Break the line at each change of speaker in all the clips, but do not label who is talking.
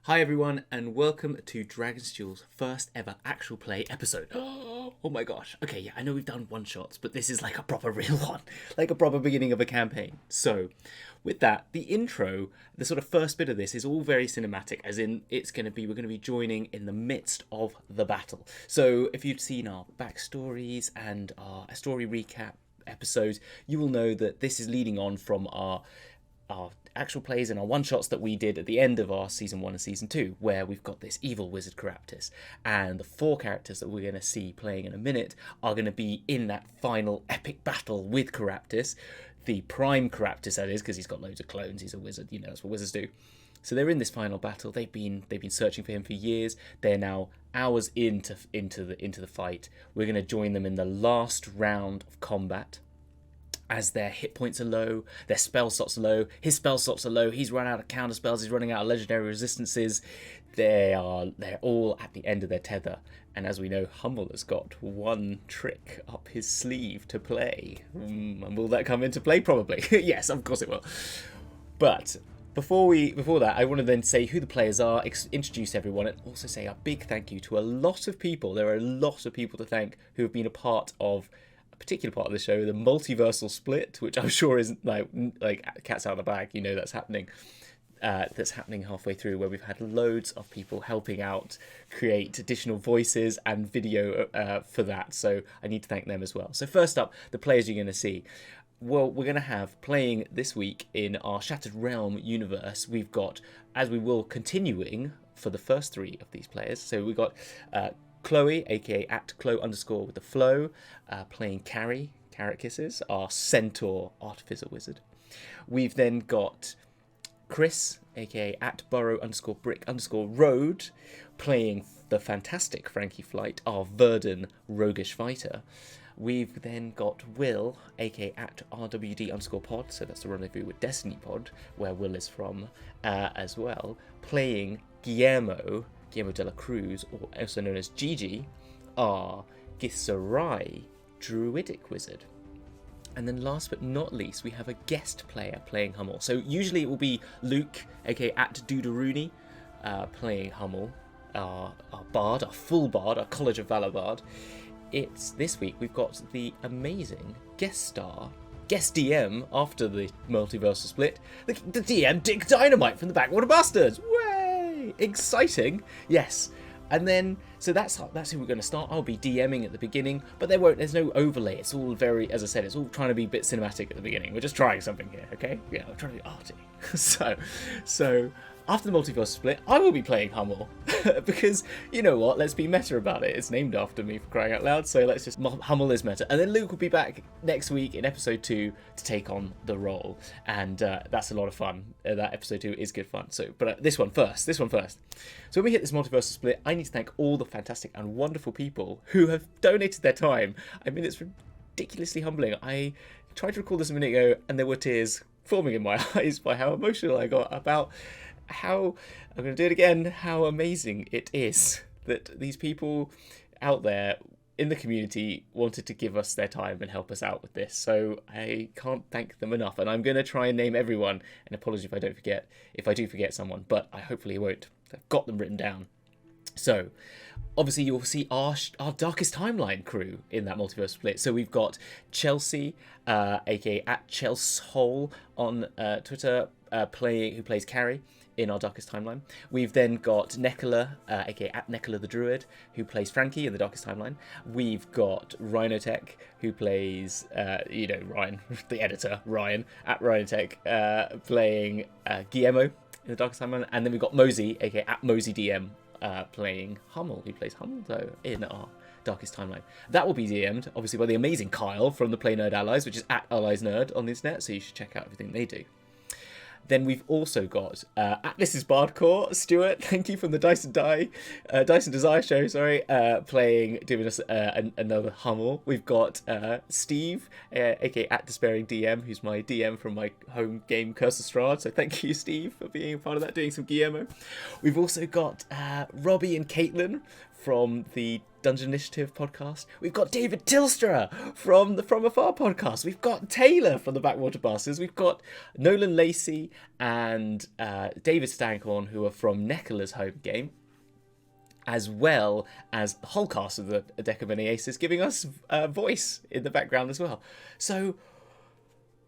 Hi everyone, and welcome to Dragon's Duel's first ever actual play episode. Oh my gosh. Okay, yeah, I know we've done one-shots, but this is like a proper real one. Like a proper beginning of a campaign. So, with that, the intro, the sort of first bit of this is all very cinematic, as in we're going to be joining in the midst of the battle. So, if you've seen our backstories and our story recap episodes, you will know that this is leading on from our actual plays and our one-shots that we did at the end of our season 1 and season 2, where we've got this evil wizard Keraptis, and the 4 characters that we're going to see playing in a minute are going to be in that final epic battle with Keraptis, the prime Keraptis that is, because he's got loads of clones. He's a wizard, you know, that's what wizards do. So they're in this final battle. They've been searching for him for years. They're now hours into the fight. We're going to join them in the last round of combat, as their hit points are low, their spell slots are low, his spell slots are low, he's run out of counter spells, he's running out of legendary resistances. They're all at the end of their tether. And as we know, Hummel has got one trick up his sleeve to play. And will that come into play? Probably. Yes, of course it will. But before that, I want to then say who the players are, introduce everyone, and also say a big thank you to a lot of people. There are a lot of people to thank who have been a part of particular part of the show, the multiversal split, which I'm sure isn't like cat's out of the bag. You know that's happening. That's happening halfway through, where we've had loads of people helping out create additional voices and video for that. So I need to thank them as well. So first up, the players you're going to see. Well, we're going to have playing this week in our Shattered Realm universe. We've got, as we will continuing for the first 3 of these players. So we've got Chloe, aka at Chloe _ with the flow, playing Carrie, Carrot Kisses, our centaur artificer wizard. We've then got Chris, aka at Burrow _ Brick _ Road, playing the fantastic Frankie Flight, our Verdant roguish fighter. We've then got Will, aka at RWD _ pod, so that's the Rendezvous with Destiny pod, where Will is from, as well, playing Guillermo de la Cruz, or also known as Gigi, our Githzerai druidic wizard. And then last but not least, we have a guest player playing Hummel. So usually it will be Luke, aka at Duderuni, playing Hummel, our bard, our full bard, our College of Valor bard. This week we've got the amazing guest DM after the multiversal split, the DM Dick Dynamite from the Backwater Bastards. Way exciting, yes. And then, so that's who we're going to start. I'll be DMing at the beginning, but there's no overlay. It's all very, as I said, it's all trying to be a bit cinematic at the beginning. We're just trying something here, okay? Yeah, we're trying to be arty. so after the multiverse split, I will be playing Hummel because, you know what, let's be meta about it. It's named after me, for crying out loud, so let's just, Hummel is meta. And then Luke will be back next week in episode 2 to take on the role, and that's a lot of fun. That episode 2 is good fun. So, but this one first. So when we hit this multiverse split, I need to thank all the fantastic and wonderful people who have donated their time. I mean, it's ridiculously humbling. I tried to record this a minute ago, and there were tears forming in my eyes by how emotional I got about how, I'm going to do it again, how amazing it is that these people out there in the community wanted to give us their time and help us out with this. So I can't thank them enough, and I'm going to try and name everyone, and apologies if I do forget someone, but I hopefully won't. I've got them written down. So, obviously you'll see our Darkest Timeline crew in that multiverse split. So we've got Chelsea, aka at Chelsea Hole on Twitter, who plays Carrie in our Darkest Timeline. We've then got Nekala, aka at Nekala the Druid, who plays Frankie in the Darkest Timeline. We've got Rhinotech, who plays, Ryan, the editor, Ryan, at Rhinotech, playing Guillermo in the Darkest Timeline. And then we've got Mosey, aka at Mosey DM, playing Hummel, who plays Hummel, though, in our Darkest Timeline. That will be DM'd, obviously, by the amazing Kyle from the Play Nerd Allies, which is at Allies Nerd on the internet, so you should check out everything they do. Then we've also got Atlas is Bardcore, Stuart, thank you, from the Dyson Desire show, doing us another Hummel. We've got Steve, aka at Despairing DM, who's my DM from my home game Curse of Strahd, so thank you, Steve, for being a part of that, doing some Guillermo. We've also got Robbie and Caitlin from the Dungeon Initiative podcast. We've got David Tilstra from the From Afar podcast. We've got Taylor from the Backwater Bastards. We've got Nolan Lacey and David Stankhorn, who are from Nekala's home game, as well as the whole cast of the Deck of Any Aces giving us a voice in the background as well. So,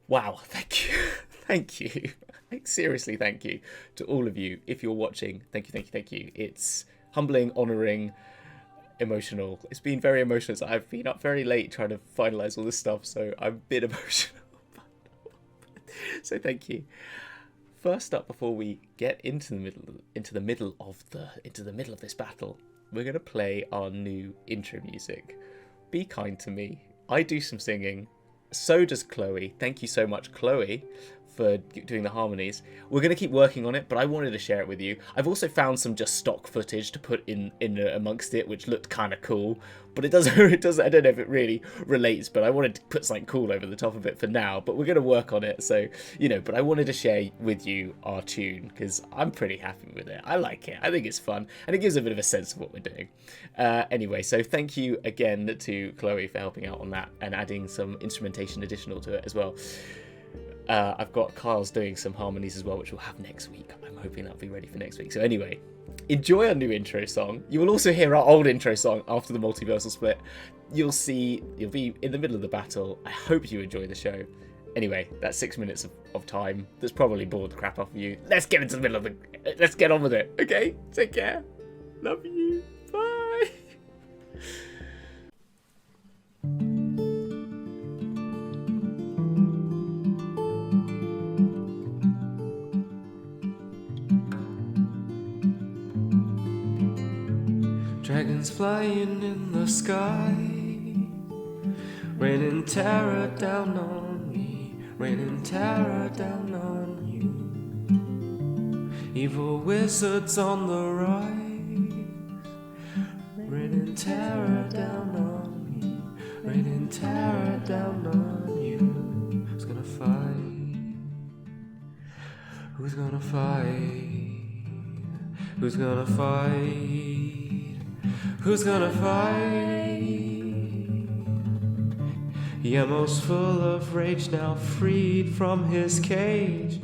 wow, thank you. Thank you. Like, seriously, thank you to all of you. If you're watching, thank you, thank you, thank you. It's humbling, honouring, emotional. It's been very emotional. So I've been up very late trying to finalise all this stuff, so I'm a bit emotional. So thank you. First up, before we get into the middle of this battle, we're gonna play our new intro music. Be kind to me. I do some singing. So does Chloe. Thank you so much, Chloe, for doing the harmonies. We're going to keep working on it, but I wanted to share it with you. I've also found some just stock footage to put in amongst it, which looked kind of cool, but it doesn't, I don't know if it really relates, but I wanted to put something cool over the top of it for now, but we're going to work on it, so, but I wanted to share with you our tune, because I'm pretty happy with it. I like it. I think it's fun, and it gives a bit of a sense of what we're doing. Anyway, so thank you again to Chloe for helping out on that, and adding some instrumentation additional to it as well. I've got Kyle's doing some harmonies as well, which we'll have next week. I'm hoping that'll be ready for next week. So anyway, enjoy our new intro song. You will also hear our old intro song after the multiversal split. You'll be in the middle of the battle. I hope you enjoy the show. Anyway, that's 6 minutes of time. That's probably bored the crap off of you. Let's get into the middle of let's get on with it. Okay? Take care. Love you. Bye.
Dragons flying in the sky, raining terror down on me, raining terror down on you. Evil wizards on the rise, raining terror down on me, raining terror down on you. Who's gonna fight? Who's gonna fight? Who's gonna fight? Who's gonna fight? Yemo's full of rage, now freed from his cage.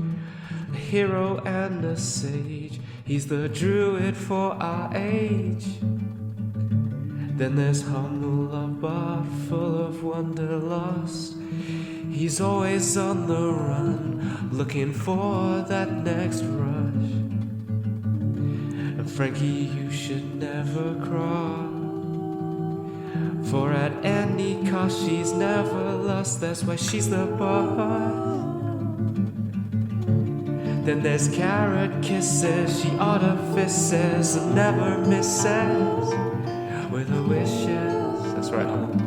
A hero and a sage, he's the druid for our age. Then there's Hummel, a bard full of wanderlust. He's always on the run, looking for that next rush. And Frankie, you should never cross, for at any cost she's never lost. That's why she's the boss. Then there's carrot kisses, she artifices and never misses with her wishes. That's right, Hummel.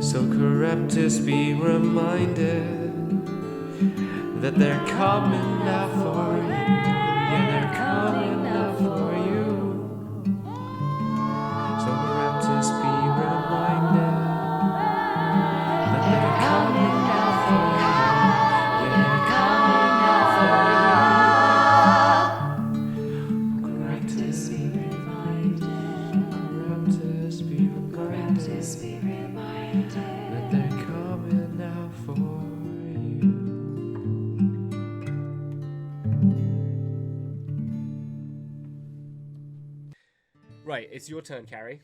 So Keraptis, be reminded that they're coming now for you. Yeah, they're coming now for you. So Keraptis, be reminded that they're coming now for you. Yeah, they're coming now for you. Keraptis, be reminded. Keraptis, be reminded. Keraptis, be reminded that they're coming now for you.
Right, it's your turn, Carrie.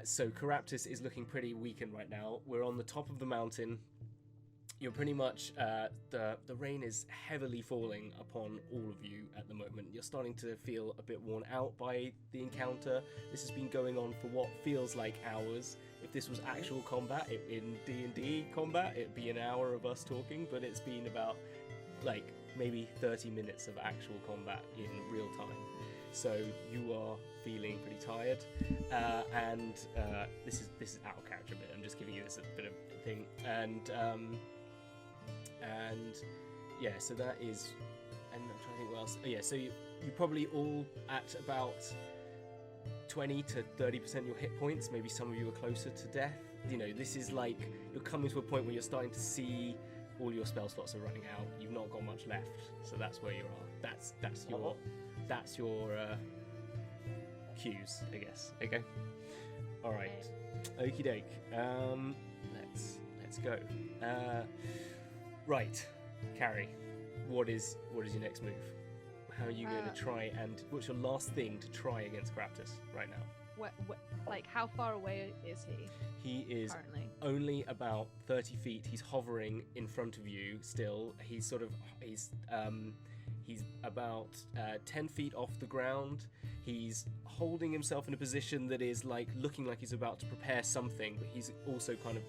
So Keraptis is looking pretty weakened right now. We're on the top of the mountain. You're pretty much, the rain is heavily falling upon all of you at the moment. You're starting to feel a bit worn out by the encounter. This has been going on for what feels like hours. If this was actual combat, in D&D combat, it'd be an hour of us talking, but it's been about, like, maybe 30 minutes of actual combat in real time. So you are feeling pretty tired, and this is out of character a bit. I'm just giving you this a bit of thing, and yeah. So that is, and I'm trying to think what else. Oh yeah. So you probably all at about 20 to 30% your hit points. Maybe some of you are closer to death. this is like you're coming to a point where you're starting to see all your spell slots are running out. You've not got much left, so that's where you are. That's your cues, I guess. Okay. All right. Okie doke. Let's go. Right, Carrie. What is your next move? How are you going to try, and what's your last thing to try against Keraptis right now?
Like, how far away is he?
He is
currently
only about 30 feet. He's hovering in front of you still. He's about 10 feet off the ground. He's holding himself in a position that is like looking like he's about to prepare something, but he's also kind of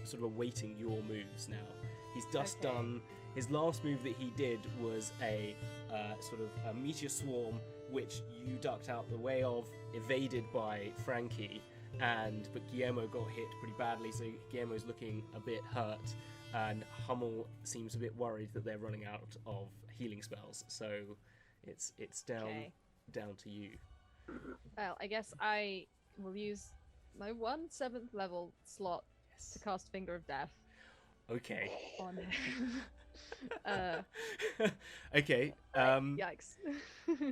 sort of awaiting your moves now. He's just done his last move that he did was a sort of a meteor swarm, which you ducked out the way of, evaded by Frankie, but Guillermo got hit pretty badly, so Guillermo's looking a bit hurt, and Hummel seems a bit worried that they're running out of healing spells, so it's down to you.
Well, I guess I will use my 7th level slot to cast Finger of Death.
Okay.
On him.
Okay.
Yikes.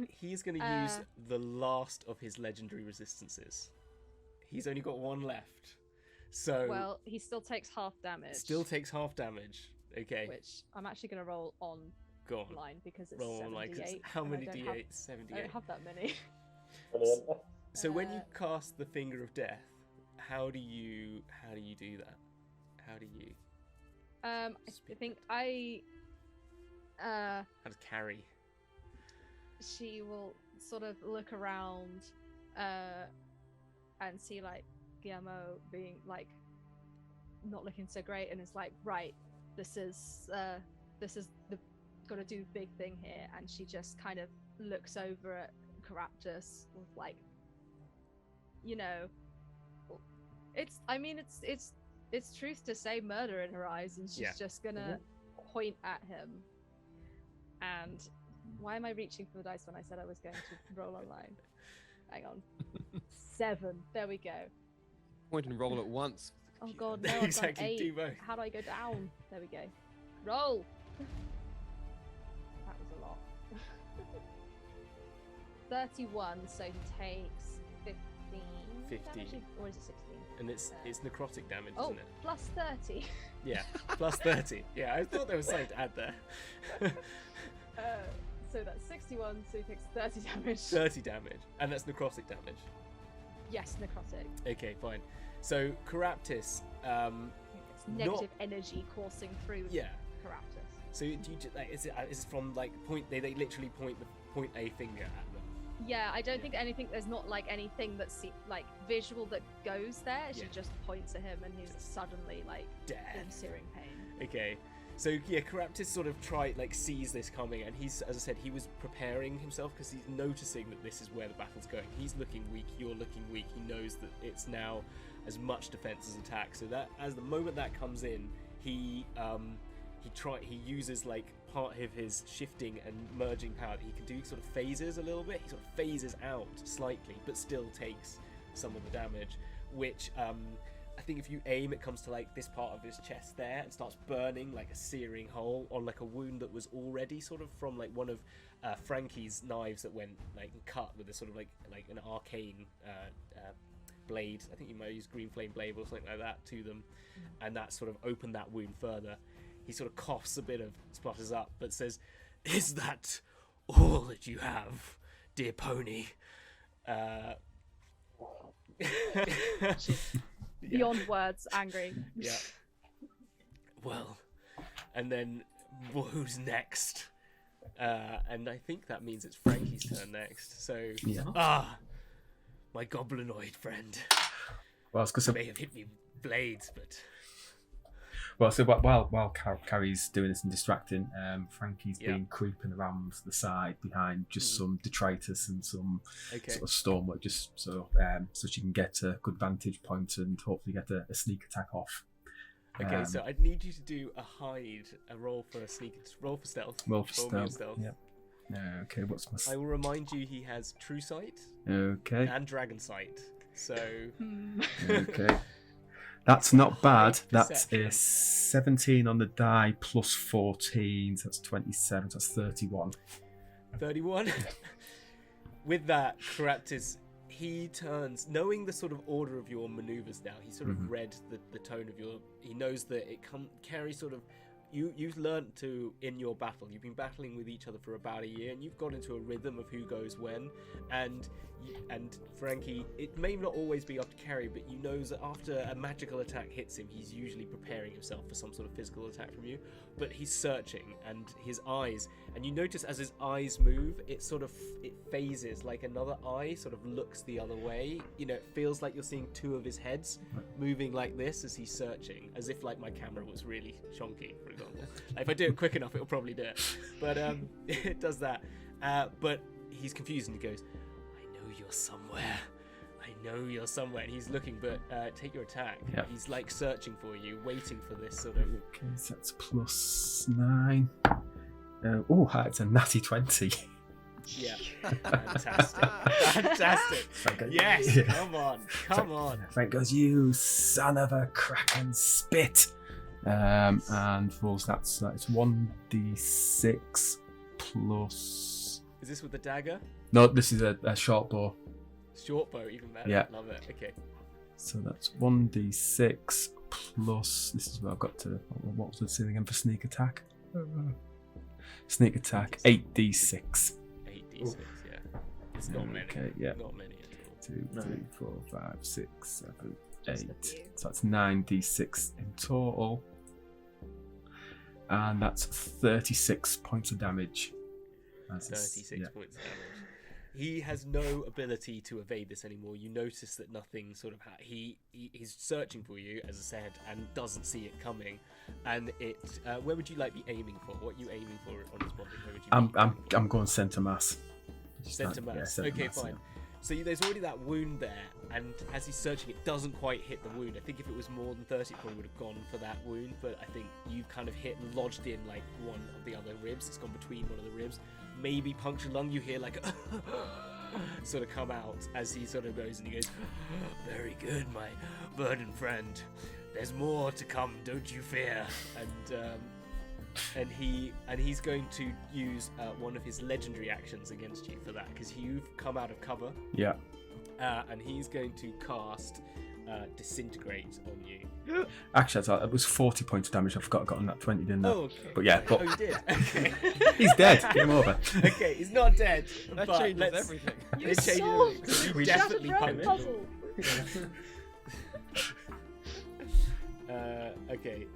He's going to use the last of his legendary resistances. He's only got one left. So.
Well, he still takes half damage.
Okay.
Which I'm actually going to roll on.
Go on.
Line because it's
roll
78.
How many d8s? 78.
I don't have that many.
So when you cast the Finger of Death, how do you do that? How do you? I
think
how does Carrie?
She will sort of look around, and see like Guillermo being like not looking so great, and it's like, right, this is the got to do big thing here, and she just kind of looks over at Keraptis with like, it's truth to say murder in her eyes, and she's just gonna point at him. And why am I reaching for the dice when I said I was going to roll online? Hang on. 7. There we go.
Point and roll at once.
Oh god, no, I've
exactly,
done 8.
do both.
How do I go down? There we go. Roll! That was a lot. 31, so he takes 15 damage, or is it 16?
And it's necrotic damage,
oh,
isn't it?
Plus 30.
Yeah, plus 30. Yeah, I thought there was something to add there.
So that's 61, so he takes 30 damage.
30 damage, and that's necrotic damage.
Yes, necrotic.
Okay, fine. So Keraptis,
it's negative energy coursing through.
Yeah.
Keraptis.
So do you like? Is it from like point? They literally point a finger at them.
Yeah, I don't think anything. There's not like anything that's like visual that goes there. She just points at him, and he's suddenly like in searing pain.
Okay, so yeah, Keraptis sort of sees this coming, and he's, as I said, he was preparing himself because he's noticing that this is where the battle's going. He's looking weak. You're looking weak. He knows that it's now as much defense as attack. So that as the moment that comes in, he uses like part of his shifting and merging power that he can do, sort of phases a little bit. He sort of phases out slightly, but still takes some of the damage, which I think if you aim, it comes to like this part of his chest there and starts burning like a searing hole on like a wound that was already sort of from like one of Frankie's knives that went like cut with a sort of like an arcane blade. I think you might use green flame blade or something like that to them, and that sort of opened that wound further. He sort of coughs a bit of splutters up, but says, "Is that all that you have, dear pony?"
Beyond words, angry.
Yeah. Well, and then who's next? And I think that means it's Frankie's turn next. So, my goblinoid friend.
Well, it's because
may have hit me with blades, but.
Well, so while Carrie's doing this and distracting, Frankie's been creeping around the side behind just some detritus and some sort of stonework, just so she can get a good vantage point and hopefully get a sneak attack off.
Okay, so I'd need you to do a roll for stealth.
Roll for stealth. Yep. Okay, what's my?
I will remind you he has true sight.
Okay.
And dragon sight. So.
Okay. That's not bad. That's
Perception.
a 17 on the die plus 14. So that's 27. So that's 31.
31. With that, Keraptis, he turns, knowing the sort of order of your maneuvers now. He sort of read the tone of your. He knows that it carries sort of. You've learned to, in your battle, you've been battling with each other for about a year, and you've got into a rhythm of who goes when. And Frankie, it may not always be up to Carrie, but you know that after a magical attack hits him, he's usually preparing himself for some sort of physical attack from you. But he's searching, and his eyes, and you notice as his eyes move, it phases, like another eye sort of looks the other way. You know, it feels like you're seeing two of his heads moving like this as he's searching, as if like my camera was really chonky, for example. Like, if I do it quick enough, it'll probably do it. But it does that. But he's confused and he goes, "I know you're somewhere. I know you're somewhere." And he's looking, but take your attack.
Yeah.
He's like searching for you, waiting for this sort of.
Okay, so that's plus 9. It's a natty 20.
Yeah. Fantastic. Fantastic. Yes. Come on.
Frank goes, "You son of a kraken spit." And falls. That's 1d6 plus.
Is this with the dagger?
No, this is a short bow.
Short bow, even better.
Yeah.
Love it. Okay.
So that's 1d6 plus. This is where I've got to. What was the ceiling again for sneak attack? Sneak attack 8d6.
8d6. Yeah. It's not many.
Okay. Yeah.
Not many at all.
2,
No.
3, 4, 5, 6, 7,
Just a
8.
few.
So that's 9d6 in total. And that's 36 points of damage.
36
yeah.
points of damage. He has no ability to evade this anymore. You notice that nothing sort of he's searching for you, as I said, and doesn't see it coming. And it where would you like be aiming for? What are you aiming for on his body? Where would you be aiming for?
I'm going centre mass.
Centre mass.
Yeah, centre
Okay,
mass,
fine. So there's already that wound there, and as he's searching, it doesn't quite hit the wound. I think if it was more than 30, it probably would have gone for that wound, but I think you've kind of hit and lodged in like one of the other ribs. It's gone between one of the ribs. Maybe punctured lung, you hear like sort of come out as he sort of goes, and he goes, "Very good, my verdant friend. There's more to come, don't you fear." And he's going to use one of his legendary actions against you for that, because you've come out of cover.
Yeah.
And he's going to cast disintegrate on you.
Actually, I thought it was 40 points of damage. I forgot I got on that 20, didn't I?
Oh, okay.
But yeah,
Oh, you did. Okay.
he's dead. Game over.
Okay, he's not dead.
That
but
changes
let's-
everything.
You
It changes
solved
everything.
the
You definitely
shattered
punched
puzzle.
Okay.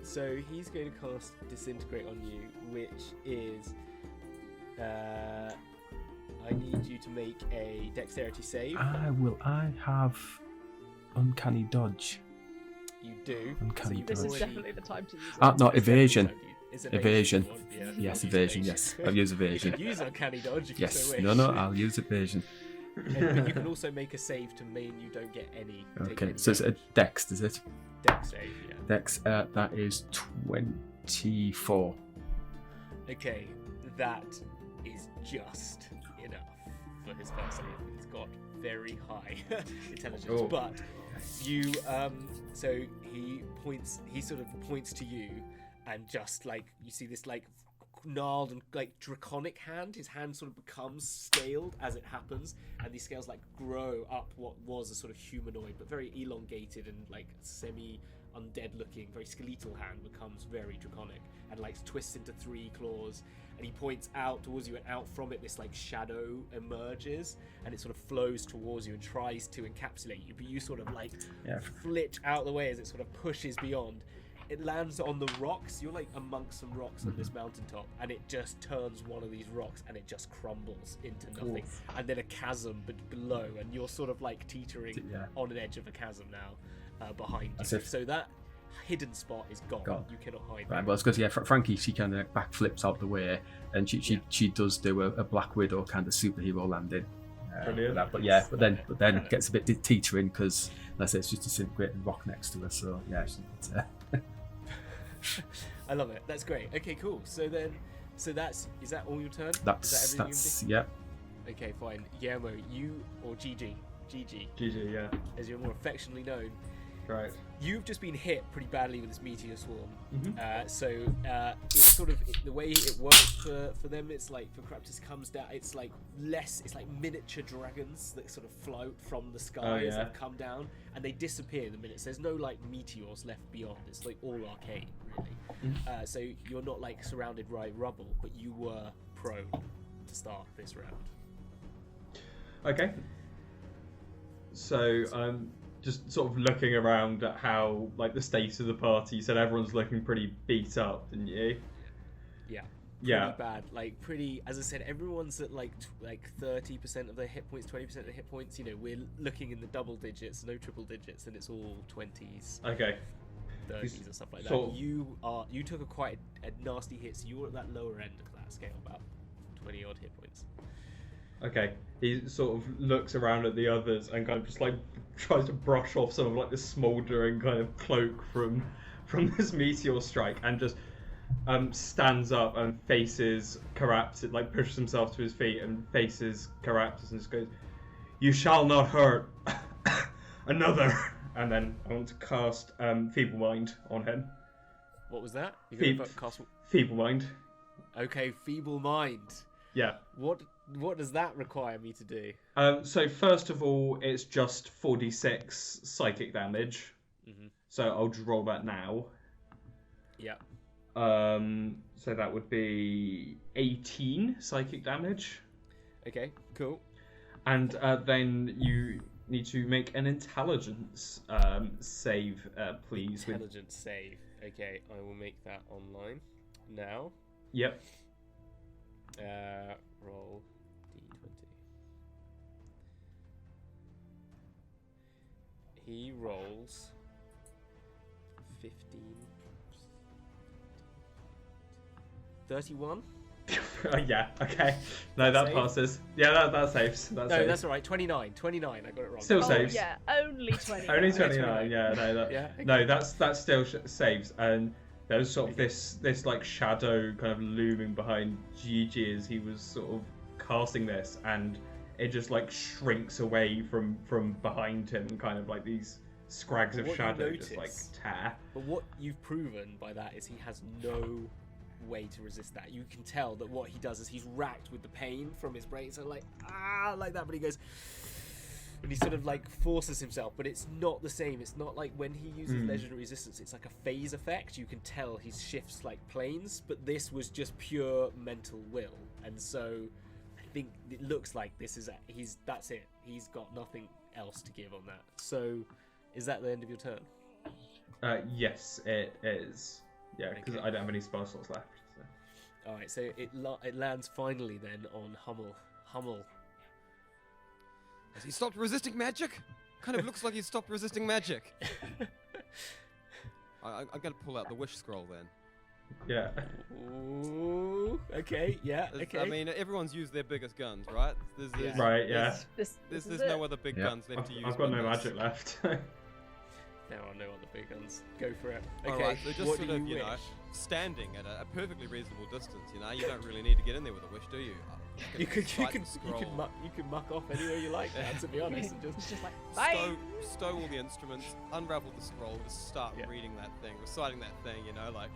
So he's going to cast disintegrate on you, which is I need you to make a dexterity save.
I have uncanny dodge.
You do.
Uncanny
you've
This is
dodge.
definitely the time to use it.
No,
It's definitely
evasion.
time to use- it's
Evasion.
you want, yeah.
Yes,
Use
evasion. Yes, I'll use
You
evasion.
could use uncanny dodge if
Yes.
you so wish.
No, I'll use evasion.
But you can also make a save to mean you don't get any. take
Okay,
any
so it's a
damage.
dex, is it?
dex save, yeah.
Dex, that is 24.
Okay, that is just enough for his first save. He's got very high intelligence,
Oh.
but you, so he sort of points to you, and just like you see this like gnarled and like draconic hand. His hand sort of becomes scaled as it happens, and these scales like grow up what was a sort of humanoid but very elongated and like semi-undead looking, very skeletal hand becomes very draconic and like twists into 3 claws, and he points out towards you, and out from it this like shadow emerges, and it sort of flows towards you and tries to encapsulate you, but you sort of like flit out the way as it sort of pushes beyond. It lands on the rocks. You're like amongst some rocks on this mountaintop, and it just turns one of these rocks and it just crumbles into nothing. And then a chasm below, and you're sort of like teetering on an edge of a chasm now behind you. So that hidden spot is gone. You cannot hide.
Right, well, it's because Frankie, she kind of backflips out the way, and she does do a Black Widow kind of superhero landing.
Brilliant.
But then it gets a bit teetering because, let's say, it's just disintegrating rock next to her. So yeah,
I love it. That's great. Okay, cool. So is that all your turn?
That's yeah.
Okay, fine. Guillermo, you or Gigi,
GG, yeah.
as you're more affectionately known,
Right.
You've just been hit pretty badly with this meteor swarm.
Mm-hmm.
It's sort of the way it works for them. It's like for Keraptis comes down. It's like miniature dragons that sort of float from the skies and come down, and they disappear the minute. So there's no like meteors left beyond. It's like all arcane, really. So you're not like surrounded by rubble, but you were prone to start this round.
Okay. So just sort of looking around at how like the state of the party. You said everyone's looking pretty beat up, didn't you?
Yeah.
Yeah.
Bad. Like pretty. As I said, everyone's at like 30% of their hit points, 20% of their hit points. You know, we're looking in the double digits, no triple digits, and it's all 20s.
Okay.
30s and stuff like that.
So,
You took a nasty hit, so you were at that lower end of that scale, about 20 odd hit points.
okay. He sort of looks around at the others and kind of just like tries to brush off some of like the smouldering kind of cloak from this meteor strike, and just stands up and faces Keraptis, like pushes himself to his feet and faces Keraptis and just goes, "You shall not hurt another." And then I want to cast Feeble Mind on him.
What was that? You're gonna cast...
Feeble Mind.
Okay, Feeble Mind.
Yeah.
What does that require me to do?
So first of all, it's just 4d6 psychic damage.
Mm-hmm.
So I'll just roll that now.
Yeah.
So that would be 18 psychic damage.
Okay, cool.
And then you need to make an intelligence save, please.
Intelligence save. Okay, I will make that online now.
Yep.
Roll d20. He rolls 15. 31?
Yeah, okay. No, that
save?
passes. Yeah, that saves.
No,
saves.
that's alright. 29. I got it wrong.
Still saves.
Yeah, only 20.
Only 29, yeah. No,
Yeah, okay.
no, that still saves. And there's sort of this like shadow kind of looming behind Gigi as he was sort of casting this, and it just like shrinks away from behind him, and kind of like these scrags of shadow just like tear.
But what you've proven by that is he has no way to resist that. You can tell that what he does is he's racked with the pain from his brain, so like that, but he goes and he sort of like forces himself, but it's not the same. It's not like when he uses legendary resistance, it's like a phase effect. You can tell he shifts like planes, but this was just pure mental will, and so I think it looks like that's it. He's got nothing else to give on that. So is that the end of your turn?
Yes, it is. Yeah, because I don't have any spell slots left. So.
Alright, so it lands finally then on Hummel. Hummel.
Has he stopped resisting magic? Kind of looks like he's stopped resisting magic. I'm going to pull out the wish scroll then.
Yeah.
Ooh, okay, yeah, okay.
I mean, everyone's used their biggest guns, right?
Right, yeah.
There's no other big guns left to use.
I've got no magic left.
There are no other big guns. Go for it. Okay,
Alright, so just
what
sort
do
of,
you wish?
standing at a perfectly reasonable distance, you don't really need to get in there with a wish, do you?
You could muck off anywhere you like now, to be honest, and
It's just like,
stow,
bye!
stow all the instruments, unravel the scroll, just start reading that thing, reciting that thing, like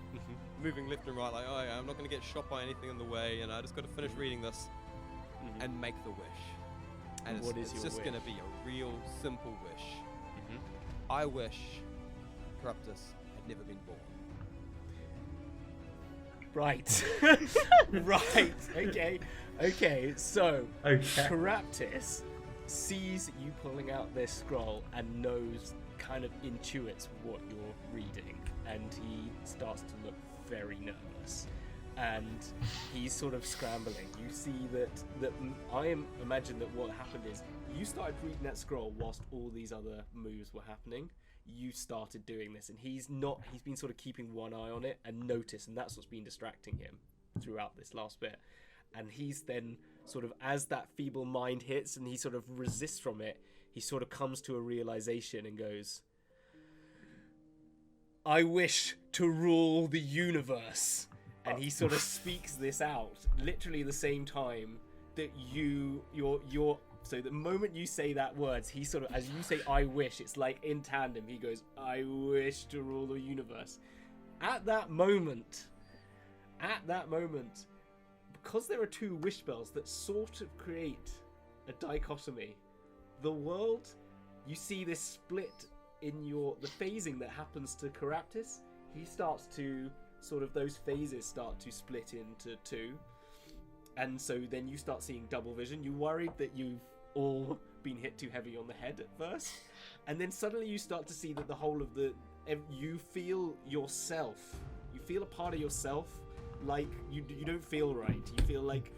moving left and right, like, oh yeah, I'm not going to get shot by anything in the way, I just got to finish reading this and make the wish. And it's just going to be a real simple wish. I wish Keraptis had never been born.
Right. Right. Okay. So Keraptis sees you pulling out this scroll and knows, kind of intuits what you're reading, and he starts to look very nervous. And he's sort of scrambling. You see that I imagine that what happened is you started reading that scroll whilst all these other moves were happening. You started doing this, and he's been sort of keeping one eye on it and noticed, and that's what's been distracting him throughout this last bit. And he's then sort of, as that feeble mind hits and he sort of resists from it, he sort of comes to a realization and goes, I wish to rule the universe. And he sort of speaks this out literally the same time that your So the moment you say that words, he sort of, as you say I wish, it's like in tandem, he goes, I wish to rule the universe. At that moment, because there are two wish spells that sort of create a dichotomy, the world, you see this split in the phasing that happens to Keraptis. He starts to, sort of those phases start to split into two. And so then you start seeing double vision. You worried that you've all been hit too heavy on the head at first. And then suddenly you start to see that the whole of you feel yourself. You feel a part of yourself like you don't feel right. You feel like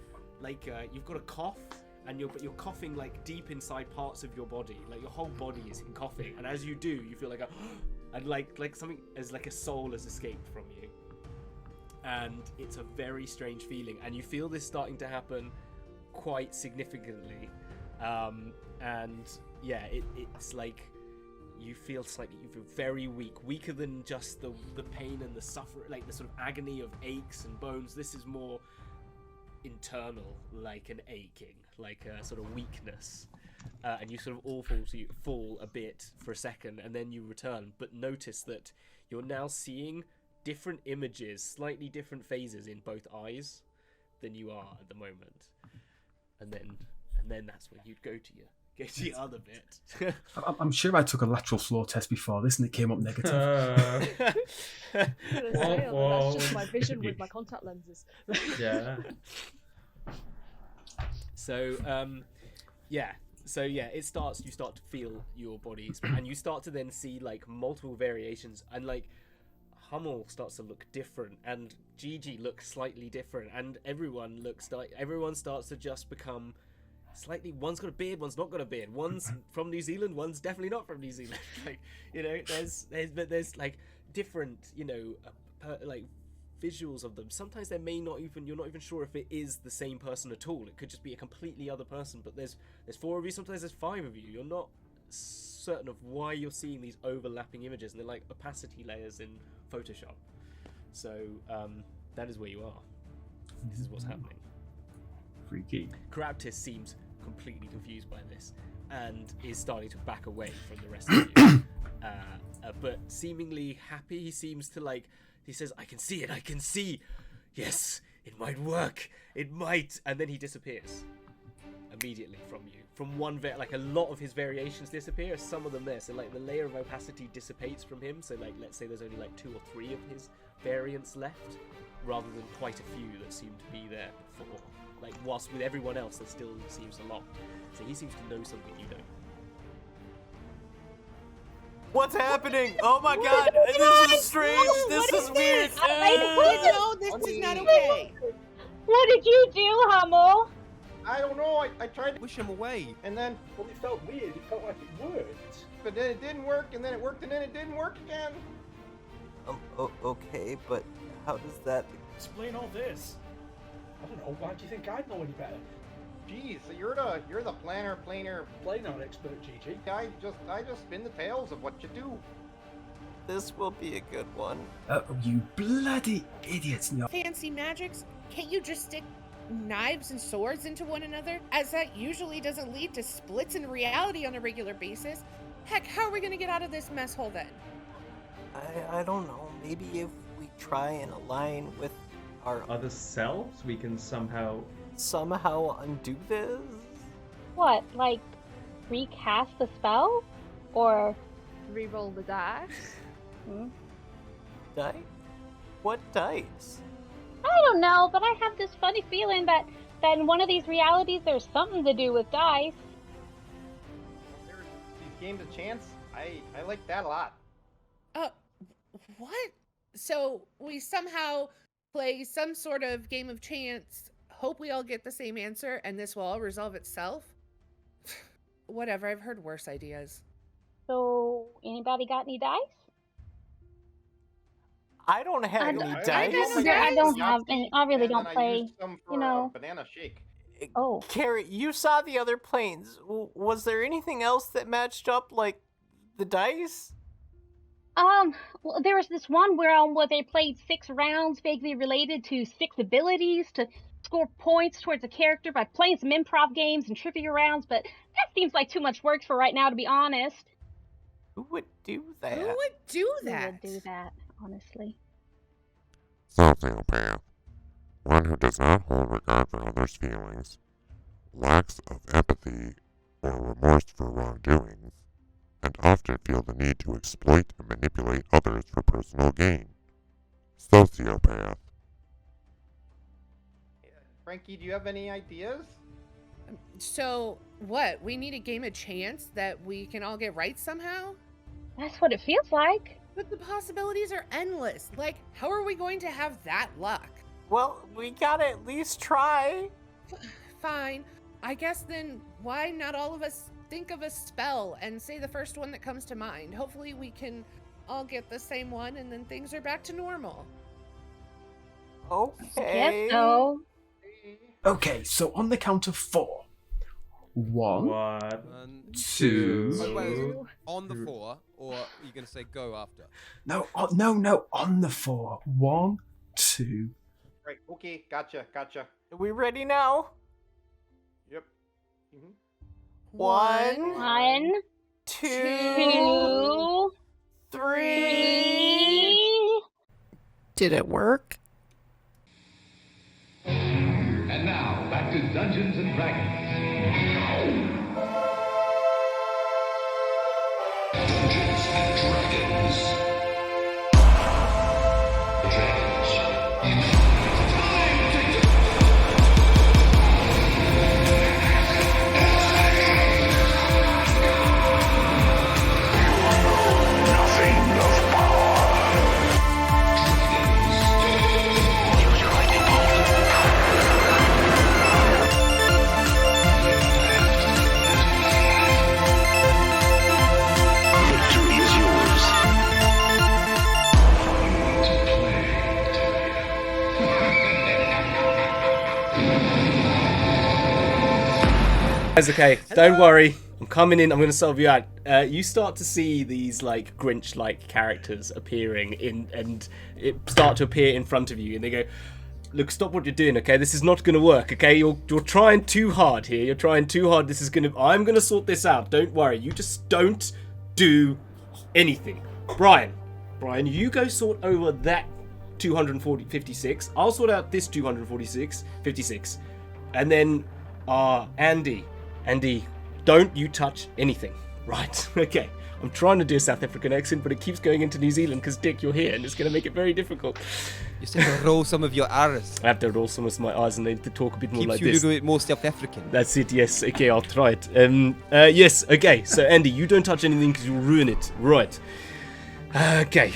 you've got a cough, and you're coughing like deep inside parts of your body. Like your whole body is in coughing. And as you do, you feel like and like something as like a soul has escaped from you. And it's a very strange feeling, and you feel this starting to happen quite significantly. And yeah, it's like you feel very weaker than just the pain and the suffering, like the sort of agony of aches and bones. This is more internal, like an aching, like a sort of weakness. And you sort of all fall a bit for a second, and then you return, but notice that you're now seeing different images, slightly different phases in both eyes than you are at the moment. And then that's when you'd go to your other bit.
I'm sure I took a lateral flow test before this and it came up negative.
That's just my vision with my contact lenses.
Yeah.
So it starts. You start to feel your bodies, and you start to then see like multiple variations, and like Hummel starts to look different, and Gigi looks slightly different, and everyone starts to just become slightly. One's got a beard, one's not got a beard. One's from New Zealand, one's definitely not from New Zealand. Like, you know, there's like different, you know, like visuals of them. Sometimes you're not even sure if it is the same person at all. It could just be a completely other person. But there's 4 of you. Sometimes there's 5 of you. You're not certain of why you're seeing these overlapping images, and they're like opacity layers in Photoshop. So that is where you are. This is what's happening.
Freaky.
Keraptis seems completely confused by this and is starting to back away from the rest of you. But seemingly happy. He seems to he says, I can see it, I can see. Yes, it might work. It might. And then he disappears immediately from you. From one, a lot of his variations disappear, some of them there. So like the layer of opacity dissipates from him. So like, let's say there's only like 2 or 3 of his variants left, rather than quite a few that seem to be there before. Like whilst with everyone else, there still seems a lot. So he seems to know something you don't.
What's happening? Oh my god, this is strange, this is weird.
No, this is not okay.
What did you do, Hummel?
I don't know, I tried to
Push him away.
and then,
Well, it felt weird. It felt like it worked.
but then it didn't work, and then it worked, and then it didn't work again.
Okay, but how does that...
Explain all this. I don't know. Why do you think I'd know any better?
Jeez, so you're the planer.
Planar expert, Gigi.
I just spin the tales of what you do.
This will be a good one.
You bloody idiots. No.
Fancy magics? Can't you just stick knives and swords into one another? As that usually doesn't lead to splits in reality on a regular basis. Heck, how are we gonna get out of this mess hole then?
I don't know. Maybe if we try and align with our
Other selves, we can somehow
undo this?
What, like recast the spell? Or
Reroll the dice.
Dice? What dice?
I don't know, but I have this funny feeling that in one of these realities there's something to do with dice.
There's these games of chance. I like that a lot.
What? So we somehow play some sort of game of chance, hope we all get the same answer, and this will all resolve itself? Whatever, I've heard worse ideas.
So, anybody got any dice?
I don't have any
I
dice.
don't have any. I really
And
don't
then I
play.
used some for
you know.
a banana shake.
Oh.
Carrie, you saw the other planes. Was there anything else that matched up, like the dice?
Well, there was this one where they played 6 rounds vaguely related to 6 abilities to score points towards a character by playing some improv games and trivia rounds, but that seems like too much work for right now, to be honest.
Who would do that?
Who would do
Who
that?
would do that, honestly?
Sociopath. One who does not hold regard for others' feelings, lacks of empathy or remorse for wrongdoings, and often feel the need to exploit and manipulate others for personal gain. Sociopath.
Frankie, do you have any ideas?
So, what? We need a game of chance that we can all get right somehow?
That's what it feels like.
But the possibilities are endless. Like, how are we going to have that luck?
Well, we gotta at least try.
Fine. I guess then why not all of us think of a spell and say the first one that comes to mind? Hopefully we can all get the same one and then things are back to normal.
Okay.
Guess so.
Okay, so on the count of 4. 1, 2.
Wait, on the 4, or are you going to say go after?
No, on the 4. 1, 2.
Right, okay, gotcha.
Are we ready now?
Yep.
1, 2, 3. Did it work?
And now, back to Dungeons and Dragons. Dungeons and Dragons.
Guys, okay, don't worry. I'm coming in. I'm going to solve you out. You start to see these like Grinch-like characters appearing in, and it start to appear in front of you, and they go, "Look, stop what you're doing. Okay, this is not going to work. Okay, you're trying too hard here. You're trying too hard. This is going to. I'm going to sort this out. Don't worry. You just don't do anything." Brian, you go sort over that 256. I'll sort out this 256, and then Andy, don't you touch anything. Right, okay. I'm trying to do a South African accent, but it keeps going into New Zealand because, Dick, you're here, and it's going to make it very difficult.
You still have to roll some of your R's.
I have to roll some of my R's and then to talk a bit more
Keeps
like
you
this.
a little bit more South African.
That's it, yes. Okay, I'll try it. Yes, okay. So, Andy, you don't touch anything because you'll ruin it. Right. Okay,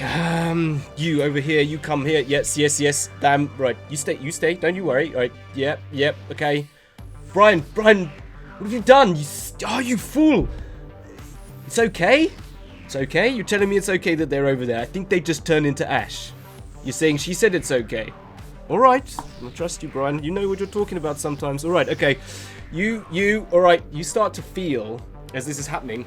you over here, you come here. Yes. Damn, right. You stay. Don't you worry. Right, yep, okay. Brian, what have you done? You fool! It's okay? It's okay? You're telling me it's okay that they're over there. I think they just turned into ash. You're saying she said it's okay. Alright, I trust you, Brian. You know what you're talking about sometimes. Alright, okay. Alright, you start to feel, as this is happening,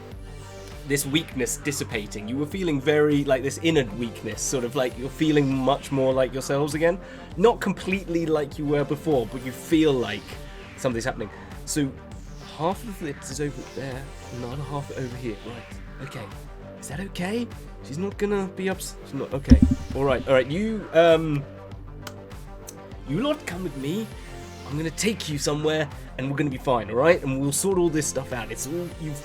this weakness dissipating. You were feeling very, like, this inner weakness, sort of like you're feeling much more like yourselves again. Not completely like you were before, but you feel like something's happening. So, half of it is over there, another half over here. Right, okay. Is that okay? She's not gonna be upset. She's not, okay. Alright, you lot come with me. I'm gonna take you somewhere, and we're gonna be fine, alright? And we'll sort all this stuff out. It's all, you've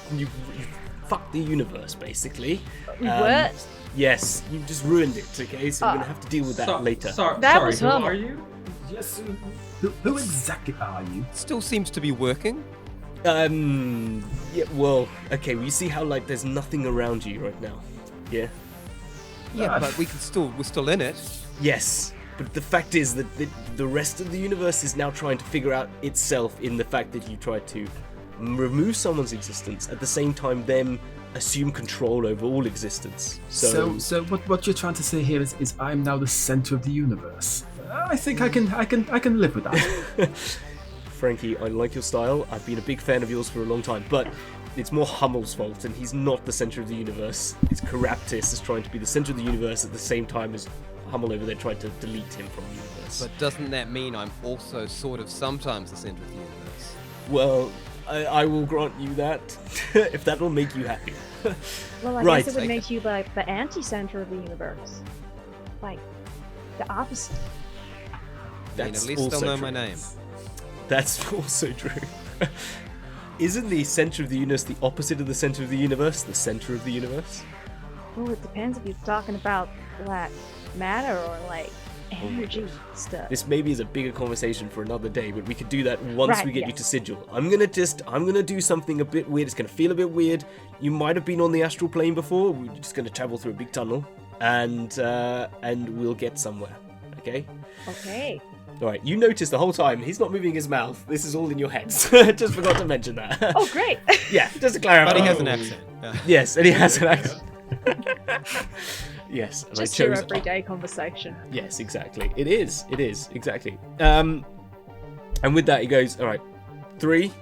fucked the universe, basically.
What?
Yes, you just ruined it, okay? So we're gonna have to deal with that later.
Sorry,
Who
are you?
Yes, who exactly are you?
Still seems to be working.
Yeah, well, okay, we see how, like, there's nothing around you right now. Yeah?
Yeah, but we're still in it.
Yes, but the fact is that the rest of the universe is now trying to figure out itself in the fact that you tried to remove someone's existence, at the same time them assume control over all existence. So
what you're trying to say here is I'm now the center of the universe. I think I can live with that.
Frankie, I like your style. I've been a big fan of yours for a long time, but it's more Hummel's fault, and he's not the center of the universe. It's Keraptis is trying to be the center of the universe at the same time as Hummel over there tried to delete him from the universe.
But doesn't that mean I'm also sort of sometimes the center of the universe?
Well, I will grant you that, if that will make you happy.
Well, I
Right.
guess it would make you like the anti-center of the universe. Like, the opposite.
I mean, at least they'll
also
know
true.
my name.
That's also true. Isn't the center of the universe the opposite of the center of the universe? The center of the universe?
Well, it depends if you're talking about like matter or like energy stuff.
This maybe is a bigger conversation for another day, but we could do that once
Right,
we get you
yes.
to Sigil. I'm gonna do something a bit weird. It's gonna feel a bit weird. You might have been on the astral plane before. We're just gonna travel through a big tunnel, and we'll get somewhere. Okay?
Okay.
All right. You notice the whole time he's not moving his mouth. This is all in your heads. Just forgot to mention that.
Oh, great.
Yeah, just to clarify.
But he has an accent. Yeah.
Yes, and he has an accent. Yes, and
Just
I
your
chose.
everyday conversation.
Yes, exactly. It is exactly. And with that, he goes, all right, 3,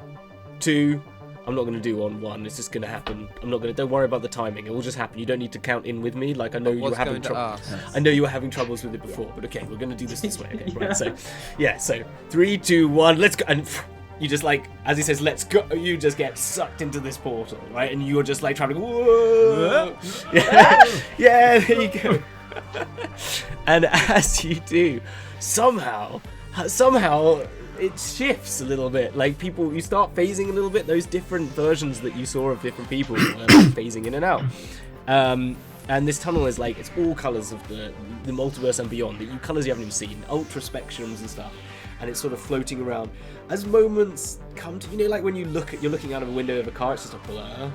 2. I'm not going to do on 1. It's just going to happen. Don't worry about the timing. It will just happen. You don't need to count in with me. Like I know you were having trouble. I know you were having troubles with it before, but okay, we're going to do this way. Okay, right. So, yeah. So 3, 2, 1. Let's go. And you just like, as he says, let's go. You just get sucked into this portal, right? And you're just like traveling. Whoa! Yeah, there you go. And as you do, somehow it shifts a little bit. Like you start phasing a little bit. Those different versions that you saw of different people phasing in and out. And this tunnel is like, it's all colours of the multiverse and beyond. Colours you haven't even seen, ultra spectrums and stuff. And it's sort of floating around. As moments come to, like when you're looking out of a window of a car, it's just a blur.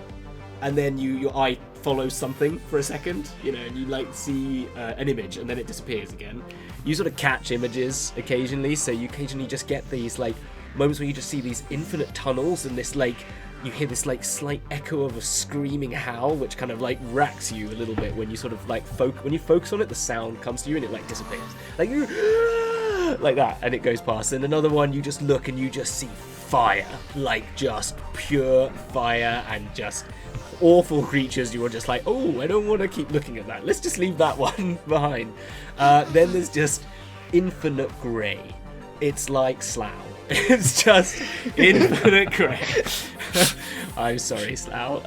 And then your eye follows something for a second, and you like see an image, and then it disappears again. You sort of catch images occasionally, so you occasionally just get these like moments where you just see these infinite tunnels, and this like you hear this like slight echo of a screaming howl, which kind of like racks you a little bit when you sort of like when you focus on it, the sound comes to you and it like disappears, like you like that, and it goes past. And another one, you just look and you just see fire, like just pure fire, and just awful creatures. You were just like, oh, I don't want to keep looking at that. Let's just leave that one behind. Then there's just infinite grey. It's like Slough. It's just infinite grey. I'm sorry, Slough.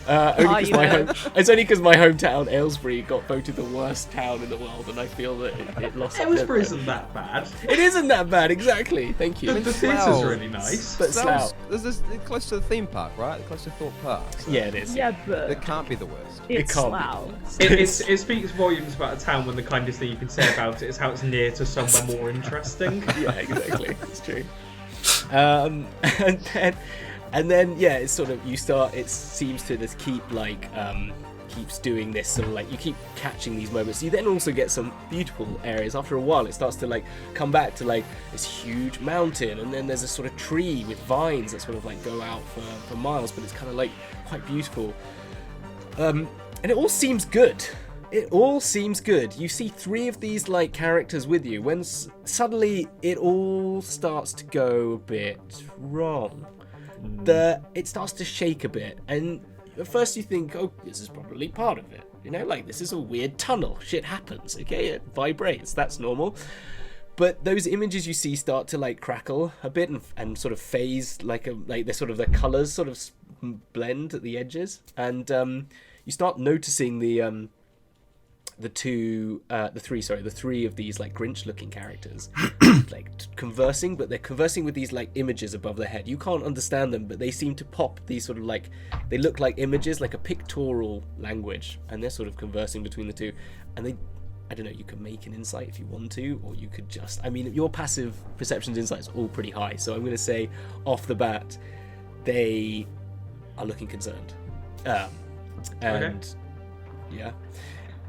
It's only because my hometown, Aylesbury, got voted the worst town in the world, and I feel that it lost.
Aylesbury isn't that bad.
It isn't that bad, exactly. Thank you.
The theatre's really nice.
But Slough.
This close to the theme park, right? Close to Thorpe Park. So
yeah, it is.
Yeah, but
it can't be the worst.
It can't
Slough.
be.
It speaks volumes about a town when the kindest thing you can say about it is how it's near to somewhere more interesting.
Yeah, exactly. It's true. And then yeah, it's sort of it seems to just keep like keeps doing this sort of like you keep catching these moments. You then also get some beautiful areas. After a while, it starts to like come back to like this huge mountain, and then there's a sort of tree with vines that sort of like go out for miles, but it's kind of like quite beautiful. And it all seems good. You see 3 of these like characters with you when suddenly it all starts to go a bit wrong. It starts to shake a bit, and at first you think, oh, this is probably part of it. Like this is a weird tunnel. Shit happens, okay? It vibrates. That's normal. But those images you see start to like crackle a bit and sort of phase, like the colors sort of blend at the edges, and you start noticing the 3 of these like Grinch-looking characters, like conversing, but they're conversing with these like images above their head. You can't understand them, but they seem to pop these sort of like, they look like images, like a pictorial language, and they're sort of conversing between the two. And I don't know, you could make an insight if you want to, or you could just, I mean, your passive perception's insight is all pretty high, so I'm going to say off the bat, they are looking concerned. Yeah.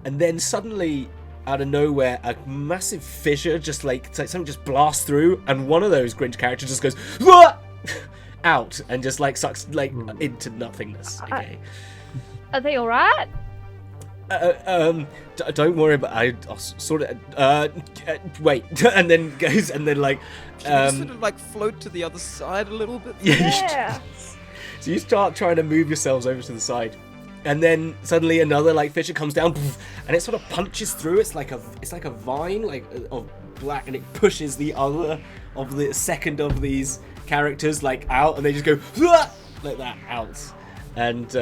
And then suddenly, out of nowhere, a massive fissure just like something just blasts through, and one of those Grinch characters just goes out and just like sucks like into nothingness. Okay.
Are they all right?
Don't worry about. I'll sort of. Wait, and then goes and then like.
Can you sort of like float to the other side a little bit?
Yeah. So you start trying to move yourselves over to the side. and then suddenly another like fissure comes down, and it sort of punches through. It's like a vine like of black, and it pushes the other of the second of these characters like out, and they just go like that out, and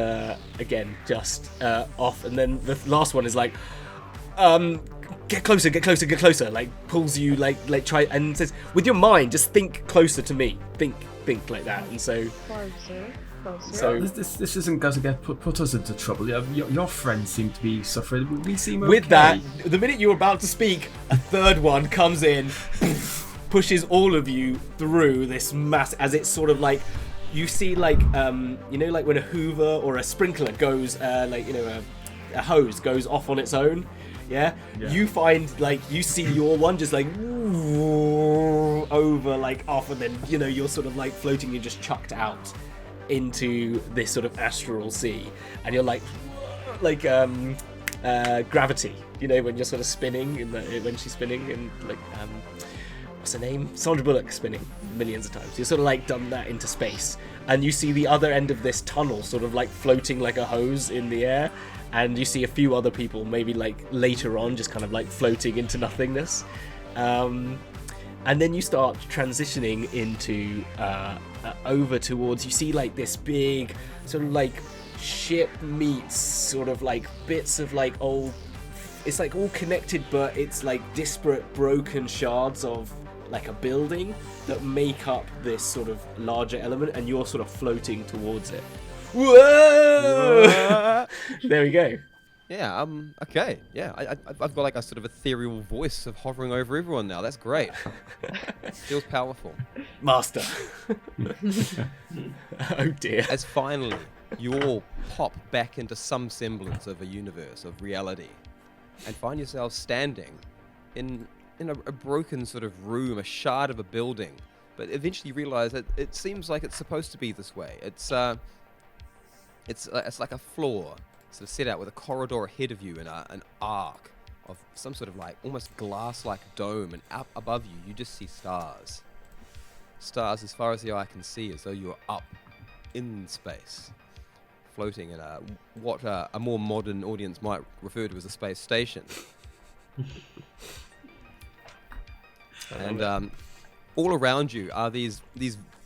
again just off. And then the last one is like get closer, like pulls you like try and says with your mind just think closer to me, think like that. And so
so this isn't going to put us into trouble. Your friends seem to be suffering. We seem okay.
With that, the minute you're about to speak, a third one comes in, pushes all of you through this mass, as it's sort of like you see like like when a Hoover or a sprinkler goes a hose goes off on its own. Yeah, you find like you see your one just like over like off, and then you're sort of like floating and just chucked out into this sort of astral sea, and you're like Gravity, when you're sort of spinning when she's spinning, and like what's her name, Sandra Bullock spinning millions of times. You're sort of like done that into space, and you see the other end of this tunnel sort of like floating like a hose in the air. And you see a few other people, maybe like later on, just kind of like floating into nothingness. And then you start transitioning into over towards, you see like this big sort of like ship meets sort of like bits of like old, it's like all connected, but it's like disparate broken shards of like a building that make up this sort of larger element, and you're sort of floating towards it. Whoa! There we go.
Yeah, okay. Yeah, I've got like a sort of ethereal voice of hovering over everyone now. That's great. Feels powerful.
Master. Oh dear.
As finally, you all pop back into some semblance of a universe, of reality, and find yourselves standing in a broken sort of room, a shard of a building, but eventually you realize that it seems like it's supposed to be this way. It's like a floor sort of set out with a corridor ahead of you and an arc of some sort of like almost glass-like dome, and up above you, you just see stars. Stars as far as the eye can see, as though you're up in space, floating in what a more modern audience might refer to as a space station. And all around you are these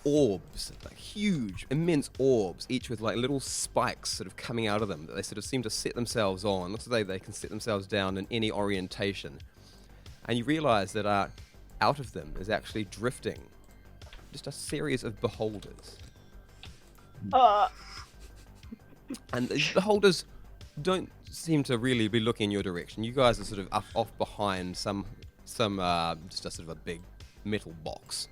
orbs, like huge, immense orbs, each with like little spikes sort of coming out of them that they sort of seem to set themselves on. Looks like they can set themselves down in any orientation. And you realize that out of them is actually drifting just a series of beholders. And the beholders don't seem to really be looking in your direction. You guys are sort of off behind some just a sort of a big metal box.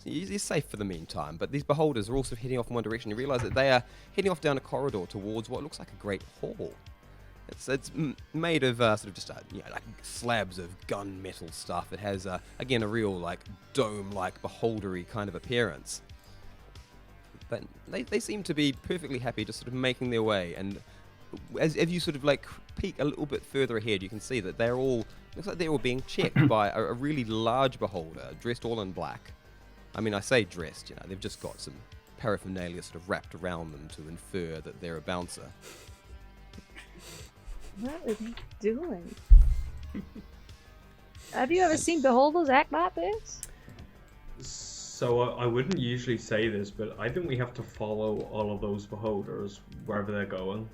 You're safe for the meantime, but these beholders are also heading off in one direction. You realize that they are heading off down a corridor towards what looks like a great hall. It's made of sort of just like slabs of gunmetal stuff. It has again a real like dome-like beholdery kind of appearance. But they seem to be perfectly happy just sort of making their way. And as you sort of like peek a little bit further ahead, you can see that looks like they're all being checked by a really large beholder dressed all in black. I mean, I say dressed, they've just got some paraphernalia sort of wrapped around them to infer that they're a bouncer.
What is he doing? Have you ever seen beholders act like this?
So I wouldn't usually say this, but I think we have to follow all of those beholders wherever they're going.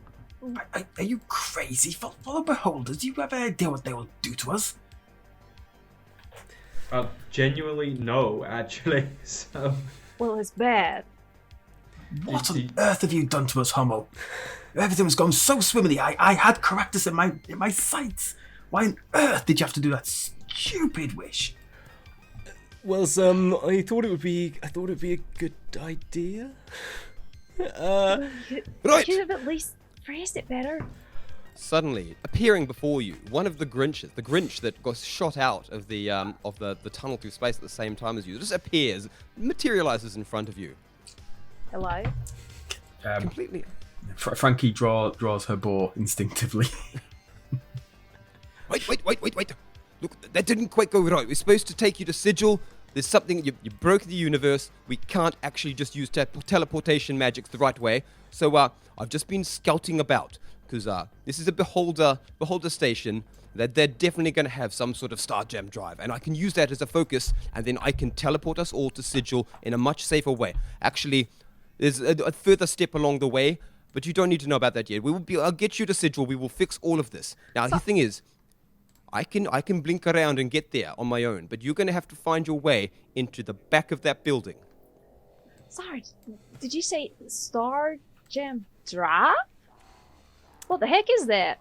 Are you crazy? Follow beholders? Do you have any idea what they will do to us?
Genuinely, no, actually. So.
Well, it's bad.
What on earth have you done to us, Hummel? Everything was going so swimmingly. I had Keraptis in my sights. Why on earth did you have to do that stupid wish?
Well, I thought it would be a good idea.
Right. You should have at least phrased it better.
Suddenly, appearing before you, one of the Grinches, the Grinch that got shot out of the tunnel through space at the same time as you, just appears, materializes in front of you.
Hello.
Completely.
Frankie draws her bow instinctively.
Wait! Look, that didn't quite go right. We're supposed to take you to Sigil, There's something, you broke the universe. We can't actually just use teleportation magic the right way. So I've just been scouting about, because this is a beholder station. That they're definitely going to have some sort of Star Gem drive, and I can use that as a focus, and then I can teleport us all to Sigil in a much safer way. Actually, there's a further step along the way, but you don't need to know about that yet. I'll get you to Sigil. We will fix all of this. Now, the thing is, I can blink around and get there on my own, but you're going to have to find your way into the back of that building.
Sorry, did you say Star Gem Drive? What the heck is that?